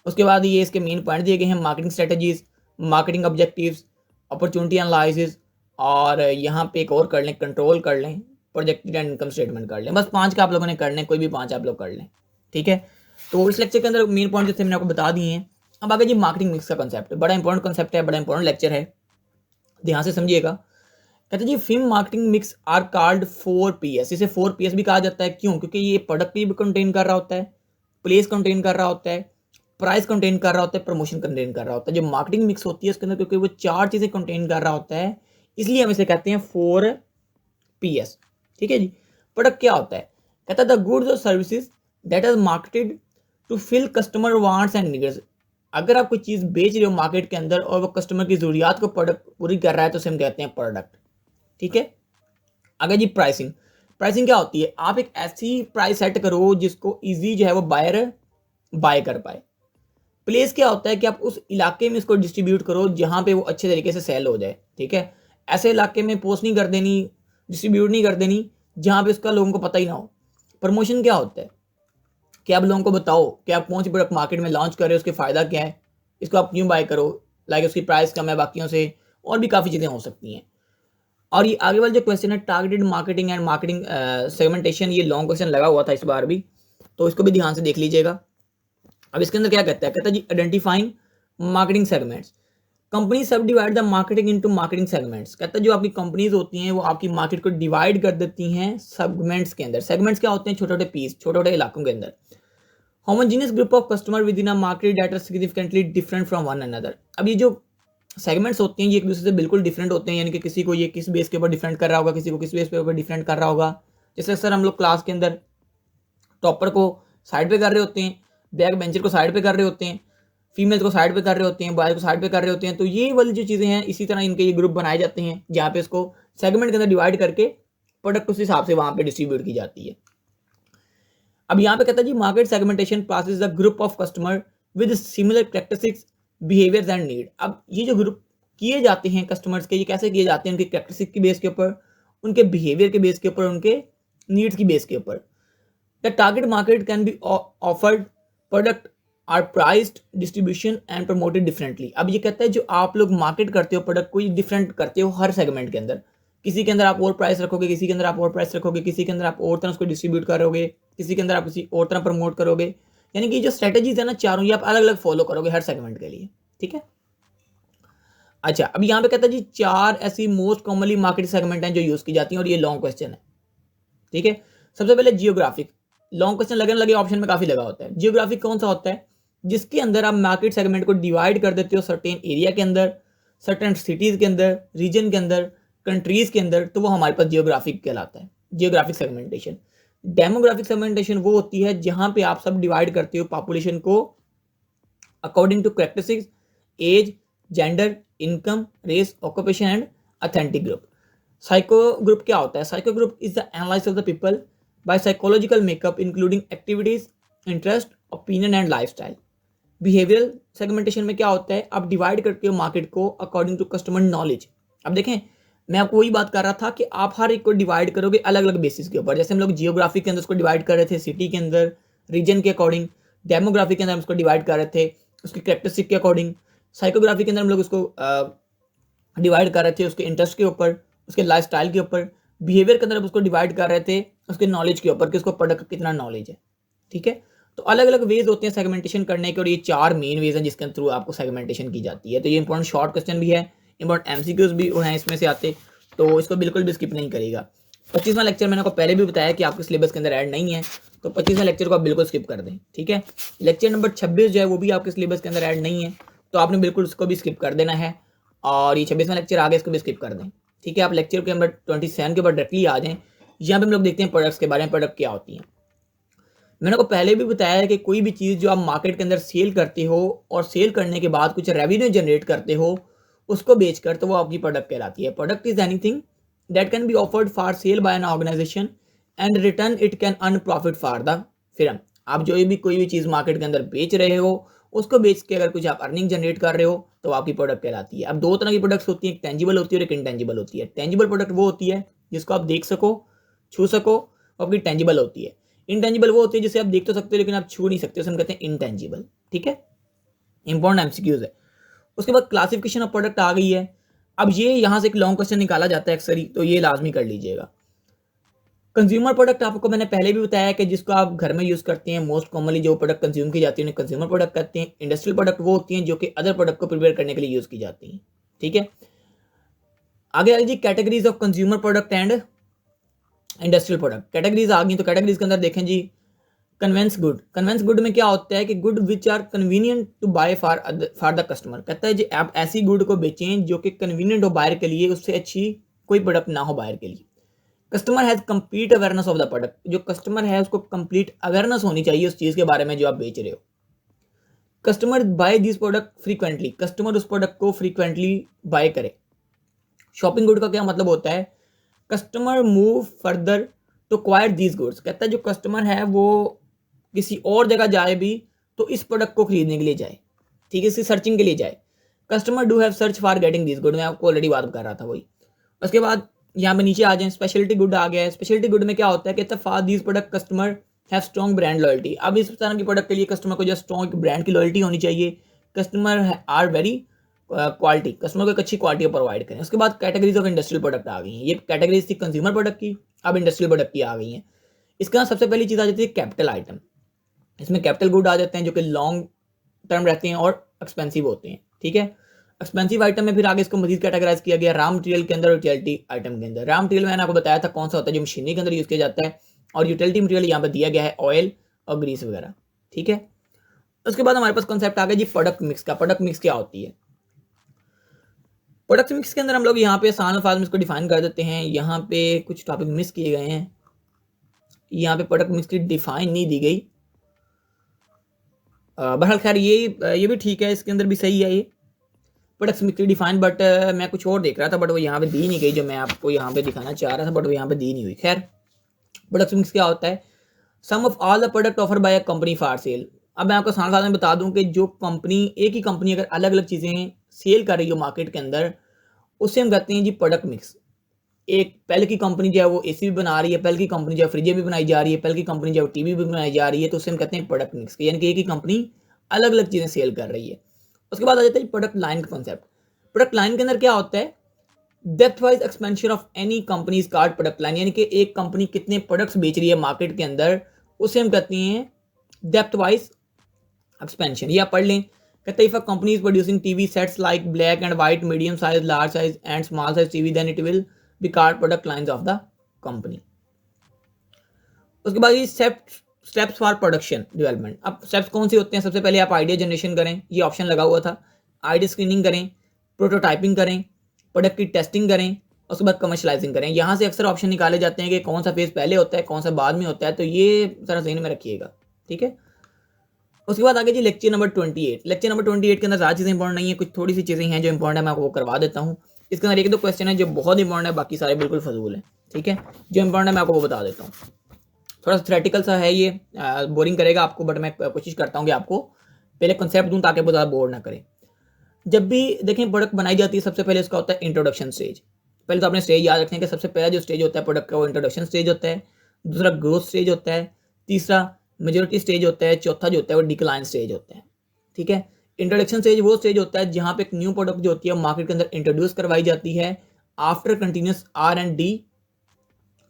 उसके बाद ये इसके मेन पॉइंट दिए गए हैं: marketing strategies, marketing objectives, opportunity analysis, और यहाँ पे एक और कर लें, कंट्रोल कर लें, प्रोजेक्टेड एंड इनकम स्टेटमेंट कर लें। बस 5 का आप लोगों ने कर लें, कोई भी 5 आप लोग कर लें। ठीक है, तो इस लेक्चर के अंदर मेन पॉइंट जो थे मैंने आपको बता दिए हैं। अब आगे जी मार्केटिंग मिक्स का कंसेप्ट, बड़ा इंपॉर्टेंट कंसेप्ट है, बड़ा इंपॉर्टेंट लेक्चर है, ध्यान से समझिएगा। कहते हैं जी film marketing mix are called 4PS। इसे 4PS भी कहा जाता है, क्यों? क्योंकि ये प्रोडक्ट भी कंटेन कर रहा होता है, प्लेस कंटेन कर रहा होता है, प्राइस कंटेन कर रहा होता है, प्रमोशन कंटेन कर रहा होता है। जो मार्केटिंग मिक्स होती है उसके अंदर, क्योंकि वो 4 चीज़ें कंटेन कर रहा होता है, इसलिए हम इसे कहते हैं 4 PS। ठीक है जी। प्रोडक्ट क्या होता है? कहता है द गुड्स और services that are marketed to fill customer wants and needs. अगर आप कोई चीज़ बेच रहे हो मार्केट के अंदर और वो कस्टमर की ज़रूरियात को प्रोडक्ट पूरी कर रहा है तो उसे हम कहते हैं प्रोडक्ट। ठीक है। अगर जी प्राइसिंग, प्राइसिंग क्या होती है? आप एक ऐसी प्राइस सेट करो जिसको ईजी जो है वो बायर बाय कर पाए। प्लेस क्या होता है कि आप उस इलाके में इसको डिस्ट्रीब्यूट करो जहां पे वो अच्छे तरीके से सेल हो जाए। ठीक है। ऐसे इलाके में पोस्ट नहीं कर देनी, डिस्ट्रीब्यूट नहीं कर देनी जहां पे उसका लोगों को पता ही ना हो। प्रमोशन क्या होता है कि आप लोगों को बताओ कि आप कौन सी प्रोडक्ट मार्केट में लॉन्च कर रहे हो, उसके फायदा क्या है, इसको आप क्यों बाय करो, लाइक उसकी प्राइस कम है बाकियों से, और भी काफ़ी चीज़ें हो सकती हैं। और ये आगे वाला जो क्वेश्चन है targeted marketing and marketing segmentation, ये लॉन्ग क्वेश्चन लगा हुआ था इस बार भी, तो इसको भी ध्यान से देख लीजिएगा। अब इसके अंदर क्या कहता है? कहता है जी आइडेंटिफाइंग मार्केटिंग सेगमेंट्स। कंपनी सब divide the marketing into marketing segments. कहता है जो आपकी कंपनीज होती हैं वो आपकी मार्केट को डिवाइड कर देती हैं सेगमेंट्स के अंदर। सेगमेंट्स क्या होते हैं? छोटे छोटे पीस, छोटे छोटे इलाकों के अंदर। Homogeneous group of customer within a market that are significantly different from one another. अब ये जो सेगमेंट्स होते हैं ये एक दूसरे से बिल्कुल डिफरेंट होते हैं, यानी कि किसी को ये किस बेस के ऊपर डिफरेंट कर रहा होगा, किसी को किस बेस के ऊपर डिफरेंट कर रहा होगा। जैसे सर हम लोग क्लास के अंदर टॉपर को साइड पे कर रहे होते हैं, बैक बेंचर को साइड पे कर रहे होते हैं, फीमेल्स को साइड पे कर रहे होते हैं, बॉयज को साइड पे कर रहे होते हैं। तो ये वाली जो चीज़ें हैं इसी तरह इनके ये ग्रुप बनाए जाते हैं जहाँ पे इसको सेगमेंट के अंदर डिवाइड करके प्रोडक्ट उस हिसाब से वहाँ पे डिस्ट्रीब्यूट की जाती है। अब यहाँ पे कहता है जी market segmentation passes the group of customer with similar characteristics behaviours and need. अब ये जो ग्रुप किए जाते हैं कस्टमर्स के, ये कैसे किए जाते हैं? उनके कैरेक्टरिस्टिक के बेस के ऊपर, उनके बिहेवियर के बेस के ऊपर, उनके नीड्स की बेस के ऊपर। The target market can be offered product are priced distribution and promoted differently. अब ये कहता है जो आप लोग मार्केट करते हो प्रोडक्ट को, ये डिफरेंट करते हो हर सेगमेंट के अंदर। किसी के अंदर आप और प्राइस रखोगे, किसी के अंदर आप और प्राइस रखोगे, किसी के अंदर आप और तरह उसको डिस्ट्रीब्यूट करोगे, किसी के अंदर आप किसी और तरह प्रमोट करोगे। यानी कि जो स्ट्रेटेजीज है ना चारों, ये आप अलग अलग फॉलो करोगे हर सेगमेंट के लिए। ठीक है। अच्छा, अब यहाँ पे कहता है जी 4 ऐसी मोस्ट कॉमनली मार्केट सेगमेंट हैं जो यूज की जाती हैं, और ये लॉन्ग क्वेश्चन है। ठीक है। सबसे पहले जियोग्राफिक। लॉन्ग क्वेश्चन लगने लगे ऑप्शन में काफी लगा होता है। जियोग्राफिक कौन सा होता है? जिसके अंदर आप मार्केट सेगमेंट को डिवाइड कर देते हो सर्टेन एरिया के अंदर, सर्टेन सिटीज के अंदर, रीजन के अंदर, कंट्रीज के अंदर, तो वो हमारे पास जियोग्राफिक कहलाता है, जियोग्राफिक सेगमेंटेशन। डेमोग्राफिक सेगमेंटेशन वो होती है जहां पे आप सब डिवाइड करते हो पॉपुलेशन को according to characteristics, age, gender, income, race, occupation and authentic group. Psycho group क्या होता है? Psycho group is the analysis of the people by psychological makeup including activities, interest, opinion and lifestyle. Behavioural segmentation में क्या होता है? आप divide करते हो मार्केट को अकॉर्डिंग टू कस्टमर नॉलेज। अब देखें, मैं आपको वही बात कर रहा था कि आप हर एक को डिवाइड करोगे अलग अलग बेसिस के ऊपर। जैसे हम लोग जियोग्राफी के अंदर उसको डिवाइड कर रहे थे सिटी के अंदर, रीजन के अकॉर्डिंग। डेमोग्राफी के अंदर हम उसको डिवाइड कर रहे थे उसकी कैरेक्टरिस्टिक के अकॉर्डिंग। साइकोग्राफी के अंदर हम लोग उसको डिवाइड कर रहे थे उसके इंटरेस्ट के ऊपर, उसके लाइफ स्टाइल के ऊपर। बिहेवियर के अंदर हम उसको डिवाइड कर रहे थे उसके नॉलेज के ऊपर कि उसको प्रोडक्ट का कितना नॉलेज है। ठीक है। तो अलग अलग वेज होते हैं सेगमेंटेशन करने के, और ये 4 मेन वेज हैं जिसके थ्रू आपको सेगमेंटेशन की जाती है। तो ये इंपॉर्टेंट शॉर्ट क्वेश्चन भी है, इंपॉर्टेंट एमसीक्यूज भी हैं इसमें से आते, तो इसको बिल्कुल भी स्किप नहीं करेगा। 25वां लेक्चर मैंने आपको पहले भी बताया कि आपके सिलेबस के अंदर ऐड नहीं है, तो 25वां लेक्चर को आप बिल्कुल स्किप कर दें। ठीक है। लेक्चर नंबर 26 जो है वो भी आपके सिलेबस के अंदर ऐड नहीं है, तो आपने बिल्कुल उसको भी स्किप कर देना है। और ये 26वां लेक्चर आ गया, इसको भी स्किप कर दें। ठीक है। आप लेक्चर के नंबर 27 के ऊपर डायरेक्टली आ जाएं। यहाँ पे हम लोग देखते हैं प्रोडक्ट्स के बारे में, प्रोडक्ट क्या होती हैं। मैंने आपको पहले भी बताया है कि कोई भी चीज़ जो आप मार्केट के अंदर सेल करते हो और सेल करने के बाद कुछ रेवेन्यू जनरेट करते हो उसको बेचकर, तो वो आपकी प्रोडक्ट कहलाती है। Product is anything that can be offered for sale by an organisation and return it can earn profit for the firm. आप जो भी कोई भी चीज़ मार्केट के अंदर बेच रहे हो उसको बेच के अगर कुछ आप अर्निंग जनरेट कर रहे हो तो आपकी प्रोडक्ट कहलाती है। अब 2 तरह की प्रोडक्ट्स होती है, एक टेंजिबल होती है और एक इंटेंजिबल होती है। टेंजिबल प्रोडक्ट वो होती है जिसको आप देख सको, छू सको, और आपकी टेंजिबल होती है। इंटेंजिबल वो होती है जिसे आप देख तो सकते हो लेकिन आप छू नहीं सकते, उसे हम कहते हैं इंटेंजिबल। ठीक है। इंपॉर्टेंट एमसीक्यूज है। उसके बाद क्लासिफिकेशन ऑफ प्रोडक्ट आ गई है। अब ये यहां से एक लॉन्ग क्वेश्चन निकाला जाता है अक्सर ही, तो ये लाजमी कर लीजिएगा। कंज्यूमर प्रोडक्ट आपको मैंने पहले भी बताया कि जिसको आप घर में यूज करते हैं, मोस्ट कॉमनली जो प्रोडक्ट कंज्यूम की जाती है उन्हें कंज्यूमर प्रोडक्ट कहते हैं। इंडस्ट्रियल प्रोडक्ट वो होती हैं जो कि अदर प्रोडक्ट को प्रिपेयर करने के लिए यूज की जाती हैं। ठीक है। आगे आ जी categories of consumer product and industrial product. Categories आ गई, तो कैटेगरीज के अंदर देखें जी, कन्वेंस गुड में क्या होता है कि good which are convenient to buy for the customer. कहता है जी आप ऐसी गुड को बेचें जो कि कन्वीनियंट हो बायर के लिए, उससे अच्छी कोई प्रोडक्ट ना हो बायर के लिए। Customer has complete awareness of the product, जो कस्टमर है उसको कंप्लीट अवेयरनेस होनी चाहिए उस चीज के बारे में जो आप बेच रहे हो। Customer buy this product frequently, customer उस प्रोडक्ट को फ्रीक्वेंटली बाय करे। शॉपिंग गुड का क्या मतलब होता है, customer move further to acquire these goods. कहता है जो कस्टमर है वो किसी और जगह जाए भी तो इस प्रोडक्ट को खरीदने के लिए जाए, ठीक है, इसकी सर्चिंग के लिए जाए। Customer do have search for getting this good, मैं आपको ऑलरेडी बात कर रहा था वही। उसके बाद यहाँ पे नीचे आ जाए, स्पेशलिटी गुड आ गया है। स्पेशलिटी गुड में क्या होता है, कहता है for these product customer have strong brand loyalty. अब इस तरह की प्रोडक्ट के लिए कस्टमर को जो स्ट्रॉन्ग ब्रांड की लॉयल्टी होनी चाहिए। Customer are very quality, customer को एक अच्छी क्वालिटी प्रोवाइड करें। उसके बाद कैटेगरीज ऑफ इंडस्ट्रियल प्रोडक्ट आ गई हैं। ये कैटेगरीज थी कंज्यूमर प्रोडक्ट की, अब इंडस्ट्रियल प्रोडक्ट की आ गई हैं। इसका सबसे पहली चीज़ आ जाती है कैपिटल आइटम। इसमें कैपिटल गुड आ जाते हैं जो कि लॉन्ग टर्म रहते हैं और एक्सपेंसिव होते हैं, ठीक है। एक्सपेंसिव आइटम में फिर आगे इसको मजीद कैटेगराइज किया गया रॉ मटेरियल के अंदर और यूटिलिटी आइटम के अंदर। रॉ मटेरियल मैंने आपको बताया था कौन सा होता है जो मशीनरी के अंदर यूज किया जाता है, और यूटिलिटी मटेरियल यहाँ पे दिया गया है ऑयल और ग्रीस वगैरह, ठीक है। उसके बाद हमारे पास कॉन्सेप्ट आ गया जी प्रोडक्ट मिक्स का। प्रोडक्ट मिक्स क्या होती है, प्रोडक्ट मिक्स के अंदर हम लोग यहाँ पे आसान अल्फाज में इसको डिफाइन कर देते हैं। यहाँ पे कुछ टॉपिक मिस किए गए हैं, यहाँ पे प्रोडक्ट मिक्स की डिफाइन नहीं दी गई। बहरहाल खैर ये भी ठीक है, इसके अंदर भी सही है ये प्रोडक्ट मिक्स की डिफाइन, बट मैं कुछ और देख रहा था बट वो यहाँ पे दी नहीं गई जो मैं आपको यहाँ पे दिखाना चाह रहा था, बट वो यहाँ पे दी नहीं हुई। खैर प्रोडक्ट मिक्स क्या होता है, sum of all the product offer by a company for sale. अब मैं आपको साथ साथ में बता दूं कि जो कंपनी, एक ही कंपनी अगर अलग अलग चीज़ें सेल कर रही हो मार्केट के अंदर, उससे हम कहते हैं जी प्रोडक्ट मिक्स। एक पहले की कंपनी जो है वो एसी भी बना रही है, पहले की कंपनी जो है फ्रिजें भी बनाई जा रही है, पहले की कंपनी जो है टीवी भी बनाई जा रही है, तो उससे हम कहते हैं प्रोडक्ट मिक्स, यानी कि एक ही कंपनी अलग अलग चीज़ें सेल कर रही है। उसके बाद आ जाता है प्रोडक्ट लाइन का कॉन्सेप्ट। प्रोडक्ट लाइन के अंदर क्या होता है, depth wise expansion of any company card product line, यानी कि एक कंपनी कितने प्रोडक्ट्स बेच रही है मार्केट के अंदर, उसे हम कहते हैं डेप्थ वाइज एक्सपेंशन। ये आप पढ़ लें, कहते हैं if a company is producing TV sets like black and white, medium size, large size and small size TV, then it will be card product lines of the company. उसके बाद ये steps for production development. अब steps कौन से होते हैं, सबसे पहले आप आइडिया जनरेशन करें, ये ऑप्शन लगा हुआ था। आइडिया स्क्रीनिंग करें, प्रोटोटाइपिंग करें, प्रोडक्ट की टेस्टिंग करें, उसके बाद कमर्शलाइजिंग करें। यहाँ से अक्सर ऑप्शन निकाले जाते हैं कि कौन सा फेज पहले होता है कौन सा बाद में होता है, तो ये जरा ज़हन में रखिएगा, ठीक है। उसके बाद आगे जी लेक्चर नंबर 28। लेक्चर नंबर 28 के अंदर ज़्यादा चीज़ें इंपॉर्टेंट नहीं है, कुछ थोड़ी सी चीज़ें हैं जो इंपॉर्टेंट है, मैं आपको वो करवा देता हूँ। इसके अंदर एक दो क्वेश्चन है जो बहुत इंपॉर्टेंट है, बाकी सारे बिल्कुल फजूल है, ठीक है। जो इंपॉर्टेंट है मैं आपको वो बता देता हूँ। थोड़ा सा थ्रेटिकल सा है ये, बोरिंग करेगा आपको, बट मैं कोशिश करता हूँ कि आपको पहले कंसेप्ट दूँ ताकि बहुत ज़्यादा बोर ना करें। जब भी देखें प्रोडक्ट बनाई जाती है, सबसे पहले इसका होता है इंट्रोडक्शन स्टेज। पहले तो अपने स्टेज याद रखने के, सबसे पहला जो स्टेज होता है प्रोडक्ट का वो इंट्रोडक्शन स्टेज होता है, दूसरा ग्रोथ स्टेज होता है, तीसरा मेजोरिटी स्टेज होता है, चौथा जो होता है वो डिक्लाइन स्टेज होता है, ठीक है। इंट्रोडक्शन स्टेज वो स्टेज होता है जहाँ पे एक न्यू प्रोडक्ट जो होती है मार्केट के अंदर इंट्रोड्यूस करवाई जाती है after continuous R&D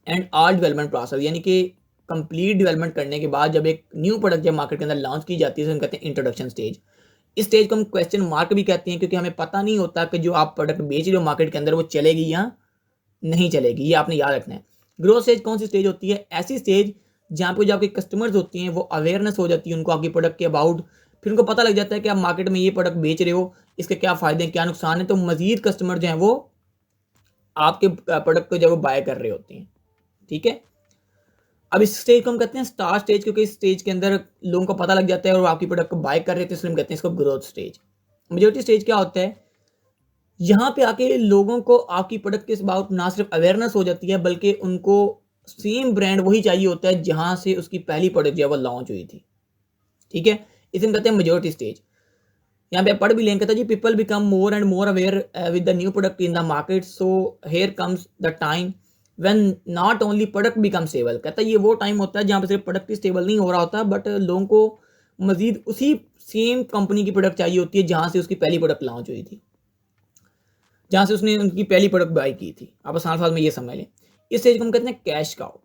and R development process, यानी कि कंप्लीट डेवलपमेंट करने के बाद जब एक न्यू प्रोडक्ट जब मार्केट के अंदर लॉन्च की जाती है तो हम कहते हैं इंट्रोडक्शन स्टेज। इस स्टेज को हम क्वेश्चन मार्क भी कहते हैं, क्योंकि हमें पता नहीं होता कि जो आप प्रोडक्ट बेच रहे हो मार्केट के अंदर वो चलेगी या नहीं चलेगी, ये आपने याद रखना है। ग्रोथ स्टेज कौन सी स्टेज होती है, ऐसी स्टेज जहाँ पे जो आपके कस्टमर्स होती हैं वो अवेयरनेस हो जाती है उनको आपके प्रोडक्ट के अबाउट, फिर उनको पता लग जाता है कि आप मार्केट में ये प्रोडक्ट बेच रहे हो, इसके क्या फ़ायदे हैं क्या नुकसान है, तो मजीद कस्टमर जो हैं वो आपके प्रोडक्ट को जब वो बाय कर रहे होते हैं, ठीक है। अब इस स्टेज को हम कहते हैं स्टार स्टेज, क्योंकि इस स्टेज के अंदर लोगों को पता लग जाता है और आपकी प्रोडक्ट को बाय कर रहे थे, इसलिए हम कहते हैं इसको ग्रोथ स्टेज। मेजोरिटी स्टेज क्या होता है, यहाँ पे आके लोगों को आपकी प्रोडक्ट के अबाउट ना सिर्फ अवेयरनेस हो जाती है बल्कि उनको सेम ब्रांड वही चाहिए होता है जहाँ से उसकी पहली प्रोडक्ट जो है वो लॉन्च हुई थी, ठीक है। इसे हम कहते हैं मेजोरिटी स्टेज। यहाँ पे पढ़ भी लेंगे, कहता है जी people become more and more aware with the new product in the market, so here comes the time when not only product become stable. कहता है ये वो टाइम होता है जहाँ पे सिर्फ प्रोडक्ट ही स्टेबल नहीं हो रहा होता, बट लोगों को मजीद उसी सेम कंपनी की प्रोडक्ट चाहिए होती है जहाँ से उसकी पहली प्रोडक्ट लॉन्च हुई थी, जहाँ से उसने उनकी पहली प्रोडक्ट बाई की थी। आप आसान साल में ये समझ लें। इस स्टेज को हम कहते हैं कैश काउ।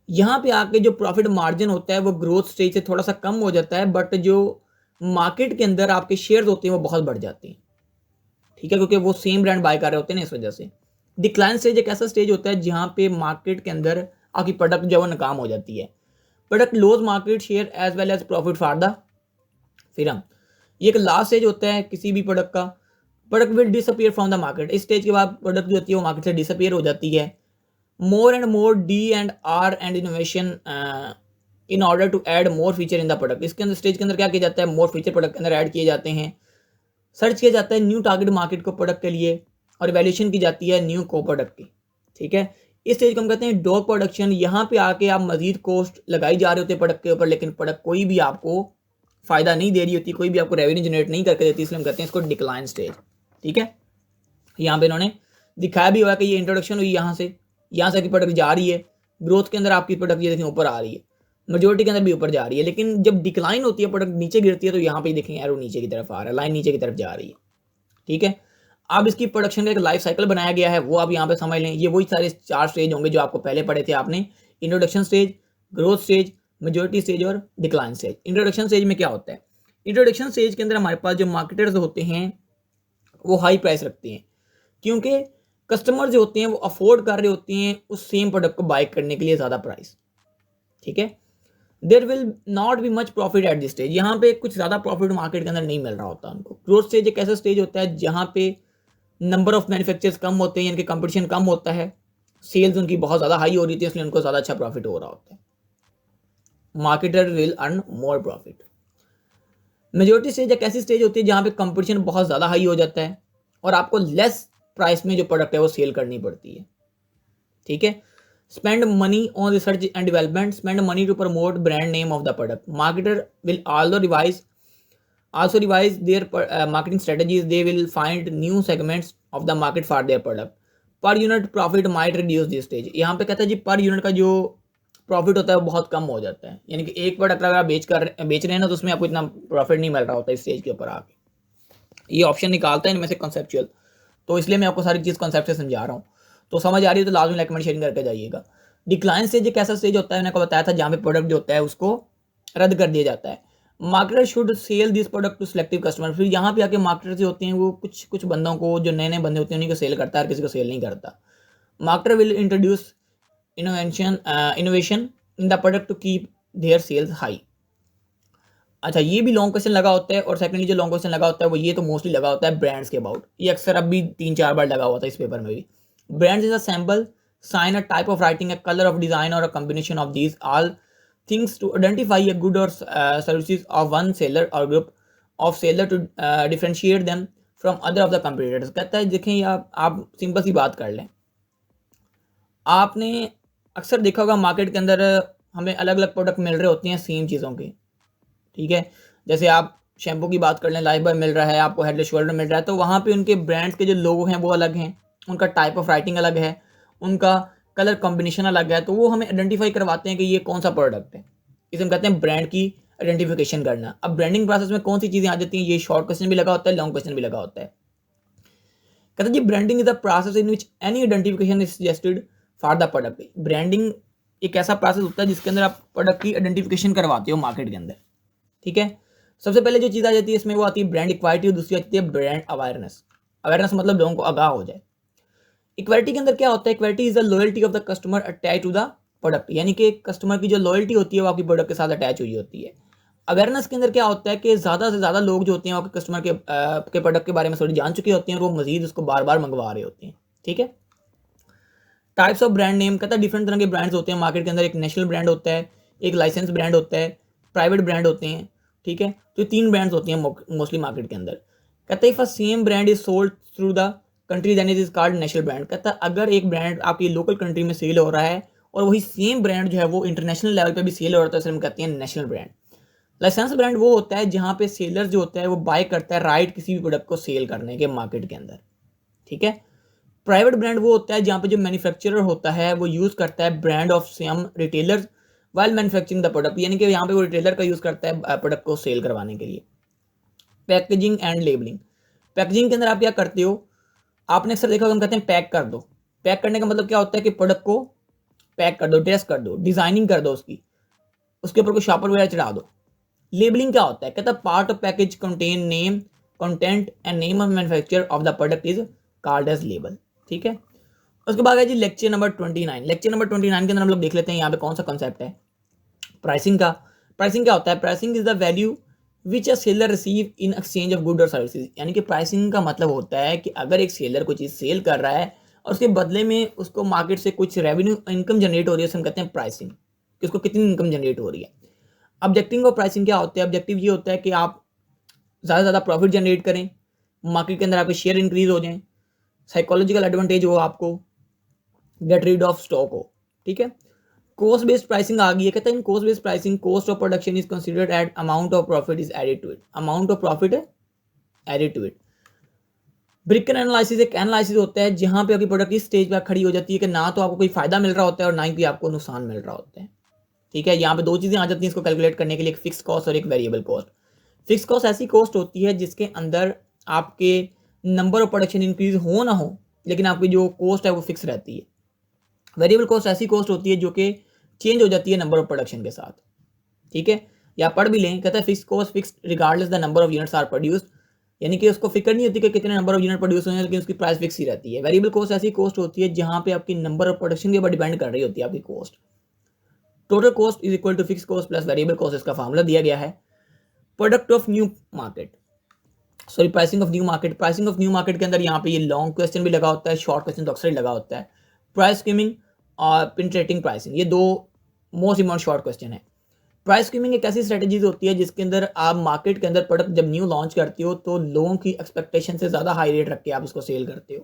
यहाँ पे आके जो प्रॉफिट मार्जिन होता है वो ग्रोथ स्टेज से थोड़ा सा कम हो जाता है, बट जो मार्केट के अंदर आपके शेयर्स होते हैं वो बहुत बढ़ जाते हैं, ठीक है, क्योंकि वो सेम ब्रांड बाय कर रहे होते हैं ना, इस वजह से। डिक्लाइन स्टेज एक ऐसा स्टेज होता है जहाँ पे मार्केट के अंदर आपकी प्रोडक्ट जो है वो नाकाम हो जाती है। Product loss market share as well as profit for the firm. ये एक लास्ट स्टेज होता है किसी भी प्रोडक्ट का। Product will disappear from the market. इस स्टेज के बाद प्रोडक्ट जो होती है वो मार्केट से डिसअपियर हो जाती है। More and more D and R and innovation in order to add more feature in the product. इसके अंदर स्टेज के अंदर क्या किया जाता है, मोर फीचर प्रोडक्ट के अंदर ऐड किए जाते हैं। सर्च किया जाता है न्यू टारगेट मार्केट को प्रोडक्ट के लिए, और वैल्यूएशन की जाती है न्यू को प्रोडक्ट की। ठीक है, इस स्टेज को हम कहते हैं डॉग प्रोडक्शन। यहाँ पे आके आप मजीद कॉस्ट लगाई जा रहे होते हैं प्रोडक्ट के ऊपर, लेकिन प्रोडक्ट कोई भी आपको फायदा नहीं दे रही होती, कोई भी आपको रेवेन्यू जनरेट नहीं करके देती, इसलिए हम कहते हैं इसको डिक्लाइन स्टेज। ठीक है, यहाँ पे इन्होंने दिखाया भी हुआ कि ये इंट्रोडक्शन हुई यहाँ से कि प्रोडक्ट जा रही है ग्रोथ के अंदर, आपकी प्रोडक्ट ये देखें ऊपर आ रही है, मेजोरिटी के अंदर भी ऊपर जा रही है, लेकिन जब डिक्लाइन होती है प्रोडक्ट नीचे गिरती है तो यहाँ पे देखेंगे एरो नीचे की तरफ आ रहा है, लाइन नीचे की तरफ जा रही है। ठीक है, अब इसकी प्रोडक्शन का एक लाइफ साइकिल बनाया गया है, वो आप यहाँ पे समझ लें। ये वही सारे 4 स्टेज होंगे जो आपको पहले पढ़े थे आपने, introduction stage, growth stage, majority stage और डिक्लाइन स्टेज। इंट्रोडक्शन स्टेज में क्या होता है, इंट्रोडक्शन स्टेज के अंदर हमारे पास जो मार्केटर्स होते हैं वो हाई प्राइस रखते हैं, क्योंकि कस्टमर जो होते हैं वो अफोर्ड कर रहे होते हैं उस सेम प्रोडक्ट को बाय करने के लिए ज़्यादा प्राइस। ठीक है, there will not be much profit at this stage. यहाँ पे कुछ ज़्यादा प्रॉफिट मार्केट के अंदर नहीं मिल रहा होता उनको। ग्रोथ स्टेज एक ऐसा स्टेज होता है जहाँ पे नंबर ऑफ मैन्युफैक्चरर्स कम होते हैं, यानी कि कंपटीशन कम होता है, सेल्स उनकी बहुत ज़्यादा हाई हो रही थी, इसलिए उनको ज़्यादा अच्छा प्रॉफिट हो रहा होता है। Marketer will earn more profit. Majority stage एक ऐसी स्टेज होती है जहाँ पे कंपटीशन बहुत ज़्यादा हाई हो जाता है और आपको लेस प्राइस में जो प्रोडक्ट है वो सेल करनी पड़ती है। ठीक है, spend money on research and development, spend money to promote brand name of the product. Marketer will also revise their marketing strategies. They will find new segments of the market for their product. Per unit profit might reduce this stage। यहाँ पे कहता है जी per unit का जो profit होता है वो बहुत कम हो जाता है, यानी कि एक प्रोडक्ट अगर आप बेच रहे हैं ना तो उसमें आपको इतना प्रॉफिट नहीं मिल रहा होता इस स्टेज के ऊपर आके। ये ऑप्शन निकालता है इनमें से कॉन्सेप्चुअल, तो इसलिए मैं आपको सारी चीज़ कॉन्सेप्ट से समझा रहा हूँ। तो समझ आ रही है तो लाजमी लाइक कमेंट शेयरिंग करके जाइएगा। डिक्लाइन स्टेज एक ऐसा स्टेज होता है, मैंने आपको बताया था, जहाँ पे प्रोडक्ट जो होता है उसको रद्द कर दिया जाता है। Marketer should sell this product to selective customer. फिर यहाँ पे आके मार्केटर जो होते हैं वो कुछ बंदों को, जो नए बंदे होते हैं उन्हीं को सेल करता है, हर किसी को सेल नहीं करता। Marketer will introduce innovation in the product to keep their sales high. अच्छा, ये भी लॉन्ग क्वेश्चन लगा होता है, और सेकंडली जो लॉन्ग क्वेश्चन लगा होता है वो ये तो मोस्टली लगा होता है ब्रांड्स के अबाउट। ये अक्सर अब भी 3-4 बार लगा हुआ था इस पेपर में भी। Brands is a sample sign, a type of writing, a colour of design और a combination of these all things to identify a good or services of one seller or group of seller to differentiate them from other of the competitors। कहता है देखें, या आप simple सी बात कर लें, आपने अक्सर देखा होगा मार्केट के अंदर हमें अलग अलग प्रोडक्ट मिल रहे होते हैं सेम चीज़ों के। ठीक है, जैसे आप शैम्पू की बात कर लें, लाइफ बॉय मिल रहा है आपको, हेड एंड शोल्डर मिल रहा है, तो वहाँ पे उनके ब्रांड्स के जो लोगो हैं वो अलग हैं, उनका टाइप ऑफ राइटिंग अलग है, उनका कलर कॉम्बिनेशन अलग है, तो वो हमें आइडेंटिफाई करवाते हैं कि ये कौन सा प्रोडक्ट है। इसे हम कहते हैं ब्रांड की आइडेंटिफिकेशन करना। अब ब्रांडिंग प्रोसेस में कौन सी चीज़ें आ जाती हैं, ये शॉर्ट क्वेश्चन भी लगा होता है, लॉन्ग क्वेश्चन भी लगा होता है। कहते हैं जी branding is the process in which any identification is suggested for the product. Branding एक ऐसा प्रोसेस होता है जिसके अंदर आप प्रोडक्ट की आइडेंटिफिकेशन करवाते हो मार्केट के अंदर। ठीक है, सबसे पहले जो चीज़ आ जाती है इसमें वो आती है ब्रांड इक्वालिटी, और दूसरी आती है ब्रांड अवेयरनेस। अवेयरनेस मतलब लोगों को आगाह हो जाए। इक्वालिटी के अंदर क्या होता है, equality is the loyalty of the customer attach to the product, यानी कि कस्टमर की जो लॉयल्टी होती है वो आपकी प्रोडक्ट के साथ अटैच हुई होती है। अवेयरनेस के अंदर क्या होता है कि ज़्यादा से ज़्यादा लोग जो होते हैं आपके कस्टमर के प्रोडक्ट के बारे में थोड़ी जान चुके होते हैं और वो मजीद उसको बार बार मंगवा रहे होते हैं। ठीक है, टाइप्स ऑफ ब्रांड नेम, कहता है डिफरेंट तरह के ब्रांड्स होते हैं मार्केट के अंदर। एक नेशनल ब्रांड होता है, एक लाइसेंस ब्रांड होता है, प्राइवेट ब्रांड होते हैं। ठीक है, तो 3 ब्रांड्स होती हैं मोस्टली मार्केट के अंदर। कहता है if a same brand is sold through the country then it is called national brand. कहता है अगर एक ब्रांड आपकी लोकल कंट्री में सेल हो रहा है और वही सेम ब्रांड जो है वो इंटरनेशनल लेवल पे भी सेल हो रहा है, तो हम कहते हैं नेशनल ब्रांड। लाइसेंस ब्रांड वो होता है जहाँ पे सेलर जो होता है वो बाय करता है राइट किसी भी प्रोडक्ट को सेल करने के मार्केट के अंदर। ठीक है, प्राइवेट ब्रांड वो होता है जहाँ पे जो मैन्युफैक्चरर होता है वो यूज़ करता है brand of some retailer while manufacturing the product, यानी कि यहाँ पे वो रिटेलर का यूज़ करता है प्रोडक्ट को सेल करवाने के लिए। पैकेजिंग एंड लेबलिंग, पैकेजिंग के अंदर आप क्या करते हो, आपने अक्सर देखा होगा हम कहते हैं पैक कर दो। पैक करने का मतलब क्या होता है कि प्रोडक्ट को पैक कर दो, ड्रेस कर दो, डिजाइनिंग कर दो उसकी, उसके ऊपर कोई शॉपर वगैरह चढ़ा दो। लेबलिंग क्या होता है, कहता है part of package contain name, content and name of manufacturer of the product is called as label. ठीक है, उसके बाद है जी लेक्चर नंबर 29। लेक्चर नंबर 29 के अंदर हम लोग देख लेते हैं यहाँ पे कौन सा कॉन्सेप्ट है। प्राइसिंग क्या होता है? Pricing is the value which a seller receive in exchange of good और सर्विसेज। यानी कि प्राइसिंग का मतलब होता है कि अगर एक सेलर कोई चीज़ सेल कर रहा है और उसके बदले में उसको मार्केट से कुछ रेवेन्यू इनकम जनरेट हो रही है, उसे हम कहते हैं प्राइसिंग, कि उसको कितनी इनकम जनरेट हो रही है। ऑब्जेक्टिव ऑफ प्राइसिंग क्या होता है? ऑब्जेक्टिव ये होता है कि आप ज़्यादा से ज़्यादा प्रॉफिट जनरेट करें, मार्केट के अंदर आपके शेयर इंक्रीज हो जाएं, साइकोलॉजिकल एडवांटेज हो आपको, गेट रीड ऑफ स्टॉक हो। ठीक है। कॉस्ट बेस्ड प्राइसिंग आ गई है। कहते हैं in cost based pricing cost of production is considered at amount of profit is added to it. Amount of profit है added to it. Breakeven analysis एक analysis होता है जहां पे आपकी प्रोडक्ट इस स्टेज पर खड़ी हो जाती है कि ना तो आपको कोई फायदा मिल रहा होता है और ना ही आपको नुकसान मिल रहा होता है। ठीक है। यहाँ पे दो चीजें आ जाती हैं इसको कैलकुलेट करने के लिए, एक फिक्स कॉस्ट और एक वेरिएबल कॉस्ट। फिक्स कॉस्ट ऐसी कॉस्ट होती है जिसके अंदर आपके नंबर ऑफ प्रोडक्शन इंक्रीज हो ना हो, लेकिन आपकी जो कॉस्ट है वो फिक्स रहती है। वेरिएबल कॉस्ट ऐसी कॉस्ट होती है जो कि चेंज हो जाती है नंबर ऑफ प्रोडक्शन के साथ। ठीक है। या पढ़ भी लें, कहता है fix cost fix regardless the number of units are produced. यानी कि उसको फिक्र नहीं होती कि कितने नंबर ऑफ यूनिट प्रोड्यूस हुए हैं, लेकिन उसकी प्राइस फिक्स ही रहती है। वेरिएबल कॉस्ट ऐसी कॉस्ट होती है जहां पे आपकी नंबर ऑफ प्रोडक्शन के ऊपर डिपेंड कर रही होती है आपकी cost. Total cost is equal to fix cost plus variable cost, इसका फार्मूला दिया गया है। Product of new market, sorry pricing of new market. Pricing of new market के अंदर यहाँ पे ये लॉन्ग क्वेश्चन भी लगा होता है, शॉर्ट क्वेश्चन तो अक्सर ही लगा होता है। प्राइस स्कीमिंग और पेनिट्रेटिंग प्राइसिंग, ये दो मोस्ट इम्पोर्टेंट शॉर्ट क्वेश्चन है। प्राइस स्कीमिंग एक ऐसी स्ट्रेटेजीज होती है जिसके अंदर आप मार्केट के अंदर प्रोडक्ट जब न्यू लॉन्च करते हो तो लोगों की एक्सपेक्टेशन से ज़्यादा हाई रेट रख के आप उसको सेल करते हो।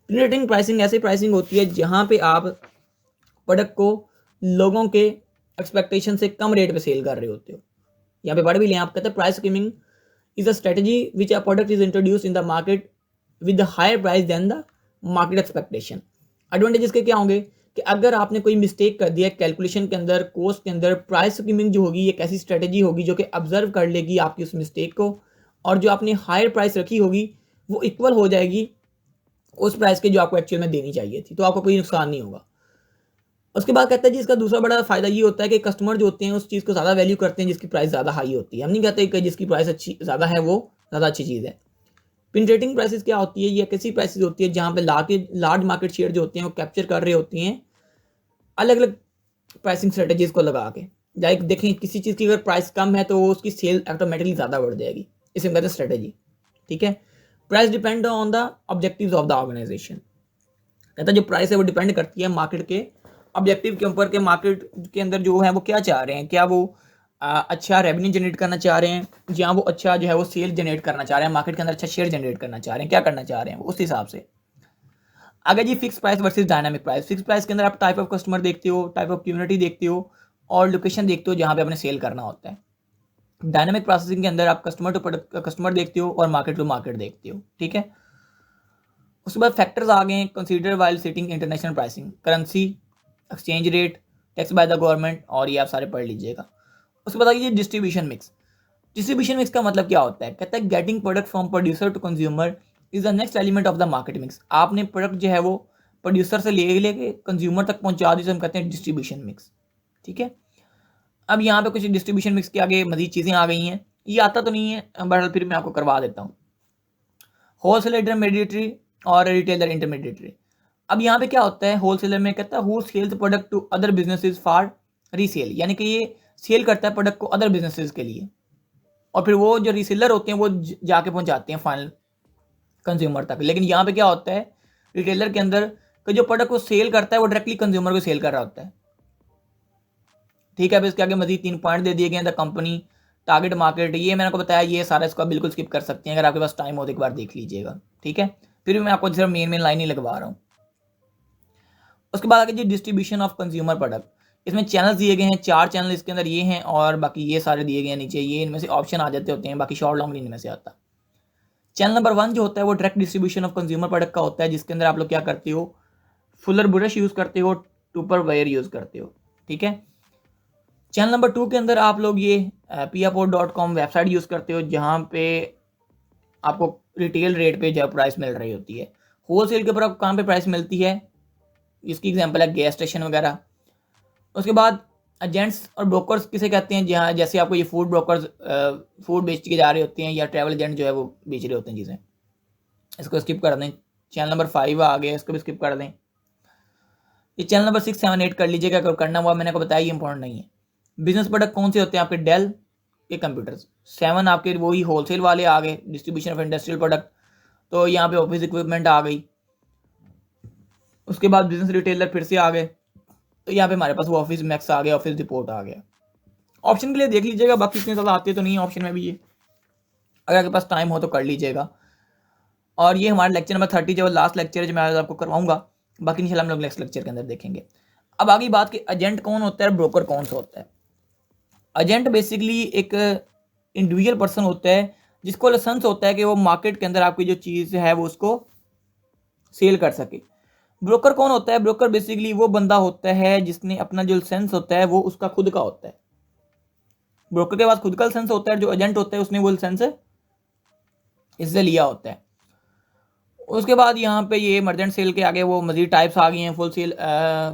पेनिट्रेटिंग प्राइसिंग ऐसी प्राइसिंग होती है जहाँ पे आप प्रोडक्ट को लोगों के एक्सपेक्टेशन से कम रेट पे सेल कर रहे होते हो। यहाँ पे पढ़ भी लें आप, कहते हैं price skimming is a strategy which a product is introduced in the market with the higher price than the market expectation। Advantages के क्या होंगे कि अगर आपने कोई मिस्टेक कर दिया कैलकुलेशन के अंदर, कॉस्ट के अंदर, प्राइस स्कीमिंग जो होगी एक ऐसी स्ट्रेटेजी होगी जो कि ऑब्जर्व कर लेगी आपकी उस मिस्टेक को, और जो आपने हायर प्राइस रखी होगी वो इक्वल हो जाएगी उस प्राइस के जो आपको एक्चुअल में देनी चाहिए थी, तो आपको कोई नुकसान नहीं होगा। उसके बाद कहता है जी इसका दूसरा बड़ा फायदा ये होता है कि कस्टमर जो होते हैं उस चीज़ को ज़्यादा वैल्यू करते हैं जिसकी प्राइस ज़्यादा हाई होती है। हम नहीं कहते कि जिसकी प्राइस अच्छी ज़्यादा है वो ज़्यादा अच्छी चीज़ है। पेनिट्रेटिंग प्राइसेस क्या होती है? ये कैसी प्राइसेस होती है जहाँ पे लार्ज मार्केट शेयर जो होते हैं वो कैप्चर कर रहे होते हैं अलग अलग प्राइसिंग स्ट्रेटेजीज को लगा के। लाइक देखें किसी चीज़ की अगर प्राइस कम है तो उसकी सेल ऑटोमेटिकली ज़्यादा बढ़ जाएगी, इसे हम कहते हैं स्ट्रेटेजी। ठीक है। Price depend on the objectives of the organisation. कहता है जो प्राइस है वो डिपेंड करती है मार्केट के ऑब्जेक्टिव के ऊपर, के मार्केट के अंदर जो है वो क्या चाह रहे हैं। क्या वो अच्छा रेवेन्यू जनरेट करना चाह रहे हैं, या वो अच्छा जो है वो सेल जनरेट करना चाह रहे हैं, मार्केट के अंदर अच्छा शेयर जनरेट करना चाह रहे हैं, क्या करना चाह रहे हैं उस हिसाब से। आगे जी fix price versus dynamic price. Fix price के अंदर आप टाइप ऑफ कस्टमर देखते हो, टाइप ऑफ कम्युनिटी देखते हो और लोकेशन देखते हो जहाँ पे आपने सेल करना होता है। डायनामिक प्रोसेसिंग के अंदर आप कस्टमर टू प्रोडक्ट कस्टमर देखते हो और मार्केट टू मार्केट देखते हो। ठीक है। उसके बाद फैक्टर्स आ गए consider while setting international pricing, currency, exchange rate, tax by the government, और ये आप सारे पढ़ लीजिएगा। उसके बाद आइए डिस्ट्रीब्यूशन मिक्स। डिस्ट्रीब्यूशन मिक्स का मतलब क्या होता है? कहता है getting product from producer to consumer is the next element of the market mix. आपने प्रोडक्ट जो है वो प्रोड्यूसर से लेके कंज्यूमर तक पहुंचा दी, हम कहते हैं डिस्ट्रीब्यूशन मिक्स। ठीक है। अब यहाँ पे कुछ डिस्ट्रीब्यूशन मिक्स के आगे मजीद चीज़ें आ गई हैं, ये आता तो नहीं है बट फिर मैं आपको करवा देता हूँ। होलसेल इंटरमीडिएटरी और रिटेलर इंटरमीडिएटरी। अब यहाँ पे क्या होता है होलसेलर में? कहता है who sells product to other businesses for resale, यानी कि ये सेल करता है प्रोडक्ट को अदर बिजनेसेस के लिए, और फिर वो जो रीसेलर होते हैं वो जाके पहुंचाते हैं फाइनल कंज्यूमर तक। लेकिन यहाँ पे क्या होता है रिटेलर के अंदर कि जो प्रोडक्ट को सेल करता है वो डायरेक्टली कंज्यूमर को सेल कर रहा होता है। ठीक है। अब इसके आगे मजीद 3 पॉइंट दे दिए गए हैं। द कंपनी, टारगेट मार्केट, ये मैंने आपको बताया, ये सारा इसको बिल्कुल स्किप कर सकते हैं, अगर आपके पास टाइम हो तो एक बार देख लीजिएगा। ठीक है। फिर भी मैं आपको सिर्फ मेन लाइन ही लगवा रहा हूँ। उसके बाद आगे जी डिस्ट्रीब्यूशन ऑफ कंज्यूमर प्रोडक्ट। इसमें चैनल दिए गए हैं 4 चैनल इसके अंदर ये हैं, और बाकी ये सारे दिए गए हैं नीचे, ये इनमें से ऑप्शन आ जाते होते हैं, बाकी शॉर्ट लॉन्ग इनमें से आता। चैनल नंबर 1 जो होता है वो direct distribution of consumer product का होता है, जिसके अंदर आप लोग क्या करते हो, फुलर ब्रश यूज़ करते हो, टूपर वायर यूज़ करते हो। ठीक है। चैनल नंबर 2 के अंदर आप लोग ये piapod.com वेबसाइट यूज़ करते हो, जहाँ पे आपको रिटेल रेट पे जो प्राइस मिल रही होती है। होलसेल के ऊपर आपको कहाँ पे प्राइस मिलती है, इसकी एग्जांपल है गैस स्टेशन वगैरह। उसके बाद एजेंट्स और ब्रोकर्स किसे कहते हैं? जहाँ जैसे आपको ये फूड ब्रोकर्स फूड बेच के जा रहे होते हैं, या ट्रैवल एजेंट जो है वो बेच रहे होते हैं चीज़ें। इसको स्किप कर दें। चैनल नंबर 5 आ गया, इसको भी स्किप कर दें। ये चैनल नंबर 6, 7, 8 कर लीजिएगा, अगर करना हुआ, मैंने आपको बताया ये इंपॉर्टेंट नहीं है। बिजनेस प्रोडक्ट कौन से होते हैं आपके? डेल के कंप्यूटर्स। 7 आपके वही होलसेल वाले आ गए, डिस्ट्रीब्यूशन ऑफ इंडस्ट्रियल प्रोडक्ट, तो यहाँ पे ऑफिस इक्विपमेंट आ गई। उसके बाद बिजनेस रिटेलर फिर से आ गए, तो यहाँ पे हमारे पास वो ऑफिस मैक्स आ गया, ऑफिस डिपोर्ट आ गया। ऑप्शन के लिए देख लीजिएगा, बाकी इतने ज़्यादा आते तो नहीं है ऑप्शन में भी ये, अगर आपके पास टाइम हो तो कर लीजिएगा। और ये हमारा लेक्चर नंबर 30 जो लास्ट लेक्चर है जो मैं आज आपको करवाऊंगा, बाकी इंशाल्लाह हम लोग नेक्स्ट लेक्चर के अंदर देखेंगे। अब आगे बात कि एजेंट कौन होता है, ब्रोकर कौन सा होता है। एजेंट बेसिकली एक इंडिविजुअल पर्सन होता है जिसको लाइसेंस होता है कि वो मार्केट के अंदर आपकी जो चीज़ है वो उसको सेल कर सके। ब्रोकर कौन होता है? ब्रोकर बेसिकली वो बंदा होता है जिसने अपना जो लाइसेंस होता है वो उसका खुद का होता है। ब्रोकर के पास खुद का लाइसेंस होता है, जो एजेंट होता है उसने वो लाइसेंस इससे लिया होता है। उसके बाद यहाँ पे ये मर्चेंट सेल के आगे वो मजीद टाइप्स आ गई हैं, full sale,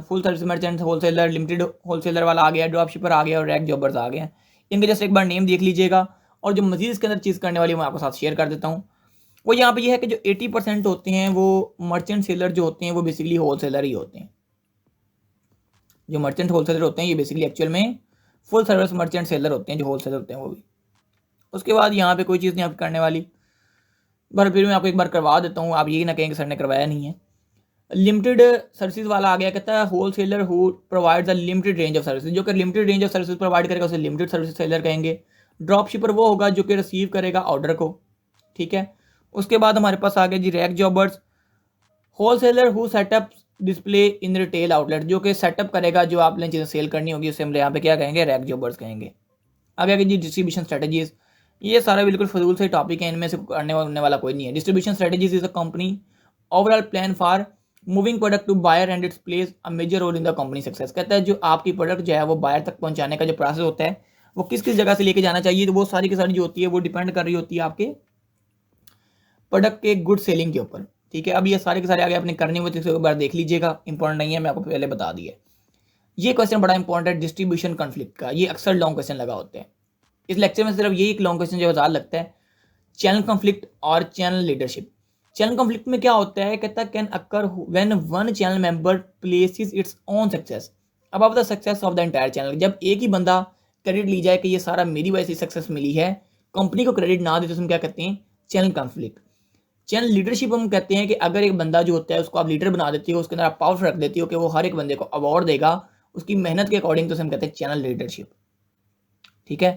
full service merchant, wholesaler, limited wholesaler वाला आ गया, ड्रॉप शिपर आ गया और रैक जॉबर्स आ गए हैं। इनके जस्ट एक बार नेम देख लीजिएगा, और जो मजीद इसके अंदर चीज़ करने वाली मैं आपके साथ शेयर कर देता हूँ। वो यहाँ पे ये है कि जो 80% होते हैं वो मर्चेंट सेलर जो होते हैं वो बेसिकली होलसेलर ही होते हैं। जो मर्चेंट होलसेलर होते हैं ये बेसिकली एक्चुअल में फुल सर्विस मर्चेंट सेलर होते हैं, जो होलसेलर होते हैं वो भी। उसके बाद यहाँ पे कोई चीज़ नहीं आपकी करने वाली, पर फिर मैं आपको एक बार करवा देता हूँ, आप यही ना कहेंगे सर ने करवाया नहीं है। लिमिटेड सर्विसेज वाला आ गया, कहता है wholesaler who provides a limited range of services, जो कि limited range of services provide करेगा उसे लिमिटेड सर्विस सेलर कहेंगे। ड्रॉप शिपर वो होगा जो कि रिसीव करेगा ऑर्डर को, ठीक है। उसके बाद हमारे पास आ गया जी rack jobbers, wholesaler who set up display in retail outlet, जो कि सेटअप करेगा जो आपने चीज़ें सेल करनी होगी उसे हम यहाँ पे क्या कहेंगे? रैक जॉबर्स कहेंगे। आगे जी डिस्ट्रीब्यूशन स्ट्रेटेजीज, ये सारा बिल्कुल फजूल से टॉपिक है, इनमें से करने वाला कोई नहीं है। Distribution strategies is a company overall plan for moving product to buyer and its place a major role in the company success. कहता है जो आपकी प्रोडक्ट जो है वो बायर तक पहुंचाने का जो प्रोसेस होता है वो किस किस जगह से लेके जाना चाहिए, तो वो सारी की सारी जो होती है वो डिपेंड कर रही होती है आपके प्रोडक्ट के गुड सेलिंग के ऊपर, ठीक है। अब ये सारे के सारे आगे आपने करने हुए तो एक बार देख लीजिएगा, इंपॉर्टेंट नहीं है, मैं आपको पहले बता दिया। ये क्वेश्चन बड़ा इंपॉर्टेंट है डिस्ट्रीब्यूशन कॉन्फ्लिक्ट का, ये अक्सर लॉन्ग क्वेश्चन लगा होते हैं। इस लेक्चर में सिर्फ यही एक लॉन्ग क्वेश्चन जो ज़्यादा लगता है, चैनल कॉन्फ्लिक्ट और चैनल लीडरशिप। चैनल कॉन्फ्लिक्ट में क्या होता है, कहता है can occur when one channel member places its own success above the success of the entire channel. जब एक ही बंदा क्रेडिट ली जाए कि ये सारा मेरी वजह से सक्सेस मिली है, कंपनी को क्रेडिट ना दे, तो हम क्या कहते हैं? Channel conflict. चैनल लीडरशिप हम कहते हैं कि अगर एक बंदा जो होता है उसको आप लीडर बना देती हो, उसके अंदर आप पावर रख देती हो कि वो हर एक बंदे को अवार्ड देगा उसकी मेहनत के अकॉर्डिंग, तो हम कहते हैं चैनल लीडरशिप, ठीक है।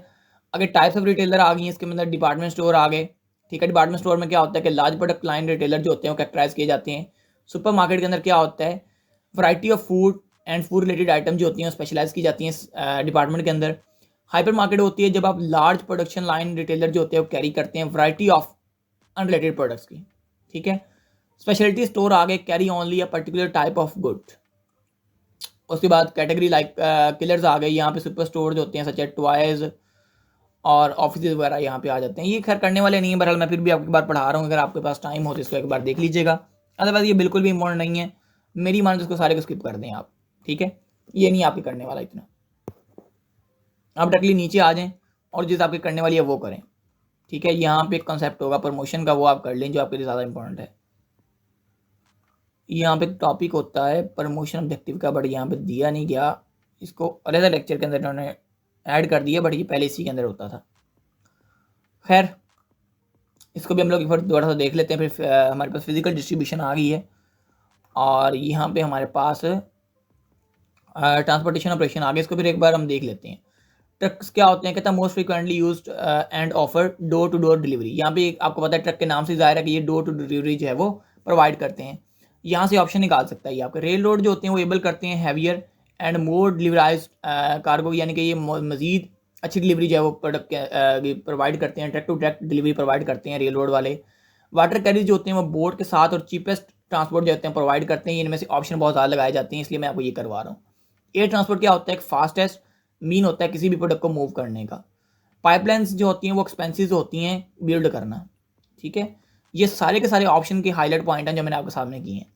अगर टाइप्स ऑफ रिटेलर आ गई हैं, इसके अंदर डिपार्टमेंट स्टोर आ गए, ठीक है। डिपार्टमेंट स्टोर में क्या होता है कि लार्ज प्रोडक्ट लाइन रिटेलर जो होते हैं वो कैरेक्टराइज किए जाते हैं। सुपर मार्केट के अंदर क्या होता है, variety of food and food related item जो होती हैं स्पेशलाइज की जाती हैं डिपार्टमेंट के अंदर। हाइपर मार्केट होती है जब आप लार्ज प्रोडक्शन लाइन रिटेलर जो होते हैं वो कैरी करते हैं वैरायटी ऑफ अनरिलेटेड प्रोडक्ट्स की, ठीक है। स्पेशलिटी स्टोर आ गए, carry only a particular type of good. उसके बाद कैटेगरी लाइक किलर्स आ गए, यहाँ पे सुपर स्टोर जो होते हैं सच टॉयज और ऑफिस वगैरह यहाँ पे आ जाते हैं। ये खैर करने वाले नहीं है, बहरहाल मैं फिर भी आपकी बार पढ़ा रहा हूँ, अगर आपके पास टाइम हो तो इसको एक बार देख लीजिएगा, अदरवाइज ये बिल्कुल भी इंपॉर्टेंट नहीं है, मेरी मान तो इसको सारे को स्किप कर दें आप, ठीक है। ये नहीं आपके करने वाला इतना, आप डायरेक्टली नीचे आ जाएँ और जिस आपके करने वाली है वो करें, ठीक है। यहाँ पे एक कॉन्सेप्ट होगा प्रमोशन का, वो आप कर लें जो आपके लिए ज़्यादा इंपॉर्टेंट है। यहाँ पे टॉपिक होता है प्रमोशन ऑब्जेक्टिव का, बट यहाँ पे दिया नहीं गया इसको, अलग लेक्चर के अंदर इन्होंने ऐड कर दिया, बट ये पहले इसी के अंदर होता था। खैर इसको भी हम लोग एक बार दोबारा सा देख लेते हैं। फिर हमारे पास फिजिकल डिस्ट्रीब्यूशन आ गई है, और यहाँ पे हमारे पास ट्रांसपोर्टेशन ऑपरेशन आ गया, इसको फिर एक बार हम देख लेते हैं। ट्रक्स क्या होते हैं, कहता है most frequently used and offer door to door delivery. यहाँ पे आपको पता है ट्रक के नाम से जाहिर है कि ये डोर टू डिलीवरी जो है वो प्रोवाइड करते हैं। यहाँ से ऑप्शन निकाल सकता है ये आपके। रेल रोड जो होते हैं वो एबल करते हैं हैवियर एंड मोर डिलीवराइज कार्गो, यानी कि ये मजीद अच्छी डिलीवरी जो है वो प्रोडक्ट प्रोवाइड करते हैं, truck to truck delivery provide करते हैं रेल रोड वाले। वाटर कैरीज जो होते हैं वो बोट के साथ और चीपेस्ट ट्रांसपोर्ट जो होते हैं प्रोवाइड करते हैं। इनमें से ऑप्शन बहुत ज़्यादा लगाए जाते हैं, इसलिए मैं आपको ये करवा रहा हूँ। एयर ट्रांसपोर्ट क्या होता है, एक फास्टेस्ट मीन होता है किसी भी प्रोडक्ट को मूव करने का। पाइपलाइंस जो होती हैं वो एक्सपेंसिव होती हैं बिल्ड करना, ठीक है। ये सारे के सारे ऑप्शन के हाईलाइट पॉइंट हैं जो मैंने आपके सामने किए हैं।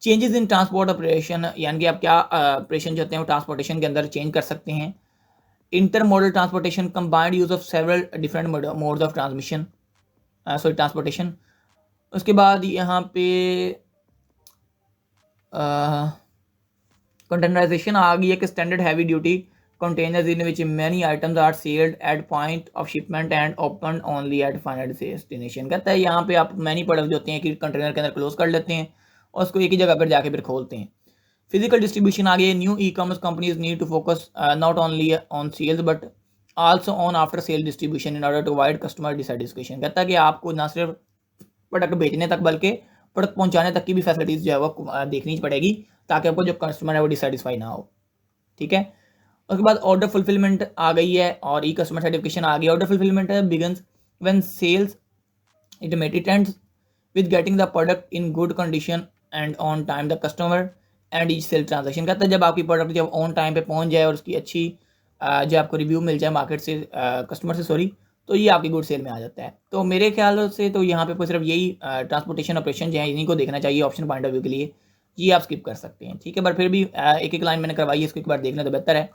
चेंजेस इन ट्रांसपोर्ट ऑपरेशन, यानी कि आप क्या ऑपरेशन जो होते हैं वो ट्रांसपोर्टेशन के अंदर चेंज कर सकते हैं। Inter model transportation, combined use of several different modes of transmission sorry transportation. उसके बाद यहाँ पे कंटेनराइजेशन आ गई है कि standard heavy duty containers in which many items are sealed at point of shipment and opened only at final destination। कहता है यहाँ पे आप मैनी प्रोडक्ट जो होते हैं कि कंटेनर के अंदर क्लोज कर लेते हैं और उसको एक ही जगह पर जाके फिर खोलते हैं। फिजिकल डिस्ट्रीब्यूशन आ गई। New e commerce companies need to focus not only on sales but also on after sale distribution in order to avoid customer dissatisfaction. कहता है कि आपको ना सिर्फ प्रोडक्ट बेचने तक बल्कि प्रोडक्ट पहुंचाने तक की भी फैसिलिटीज जो है वो देखनी पड़ेगी ताकि आपको जो कस्टमर है वो डिससेटिस्फाई ना हो। ठीक है, उसके बाद ऑर्डर फुलफिलमेंट आ गई है और ई कस्टमर सर्टिफिकेशन आ गई। Order fulfilment begins when sales it ends with getting the product in good condition and on time the customer and each sale transaction। कहता है जब आपकी प्रोडक्ट जब ऑन टाइम पे पहुंच जाए और उसकी अच्छी जो आपको रिव्यू मिल जाए मार्केट से कस्टमर से सॉरी, तो ये आपकी गुड सेल में आ जाता है। तो मेरे ख्याल से तो यहाँ पे सिर्फ यही ट्रांसपोर्टेशन ऑपरेशन जो है इन्हीं को देखना चाहिए ऑप्शन पॉइंट ऑफ व्यू के लिए। ये आप स्किप कर सकते हैं। ठीक है, पर फिर भी एक एक लाइन मैंने करवाई है, इसको एक बार देख लें तो बेहतर है।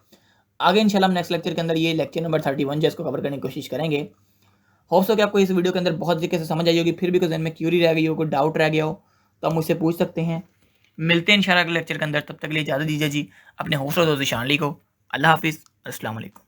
आगे इंशाल्लाह हम नेक्स्ट लेक्चर के अंदर ये लेक्चर नंबर 31 जो इसको कवर करने की कोशिश करेंगे। होप सो कि आपको इस वीडियो के अंदर बहुत तरीके से समझ आई होगी। फिर भी कोई में क्यूरी रह गई हो, कोई डाउट रह गया हो तो आप मुझसे पूछ सकते हैं। मिलते हैं इंशाल्लाह अगले लेक्चर के अंदर, तब तक के लिए इजाज़त दीजिए जी अपने हौसला दोस्त शानली को। अल्लाह हाफिज़, अस्सलाम वालेकुम।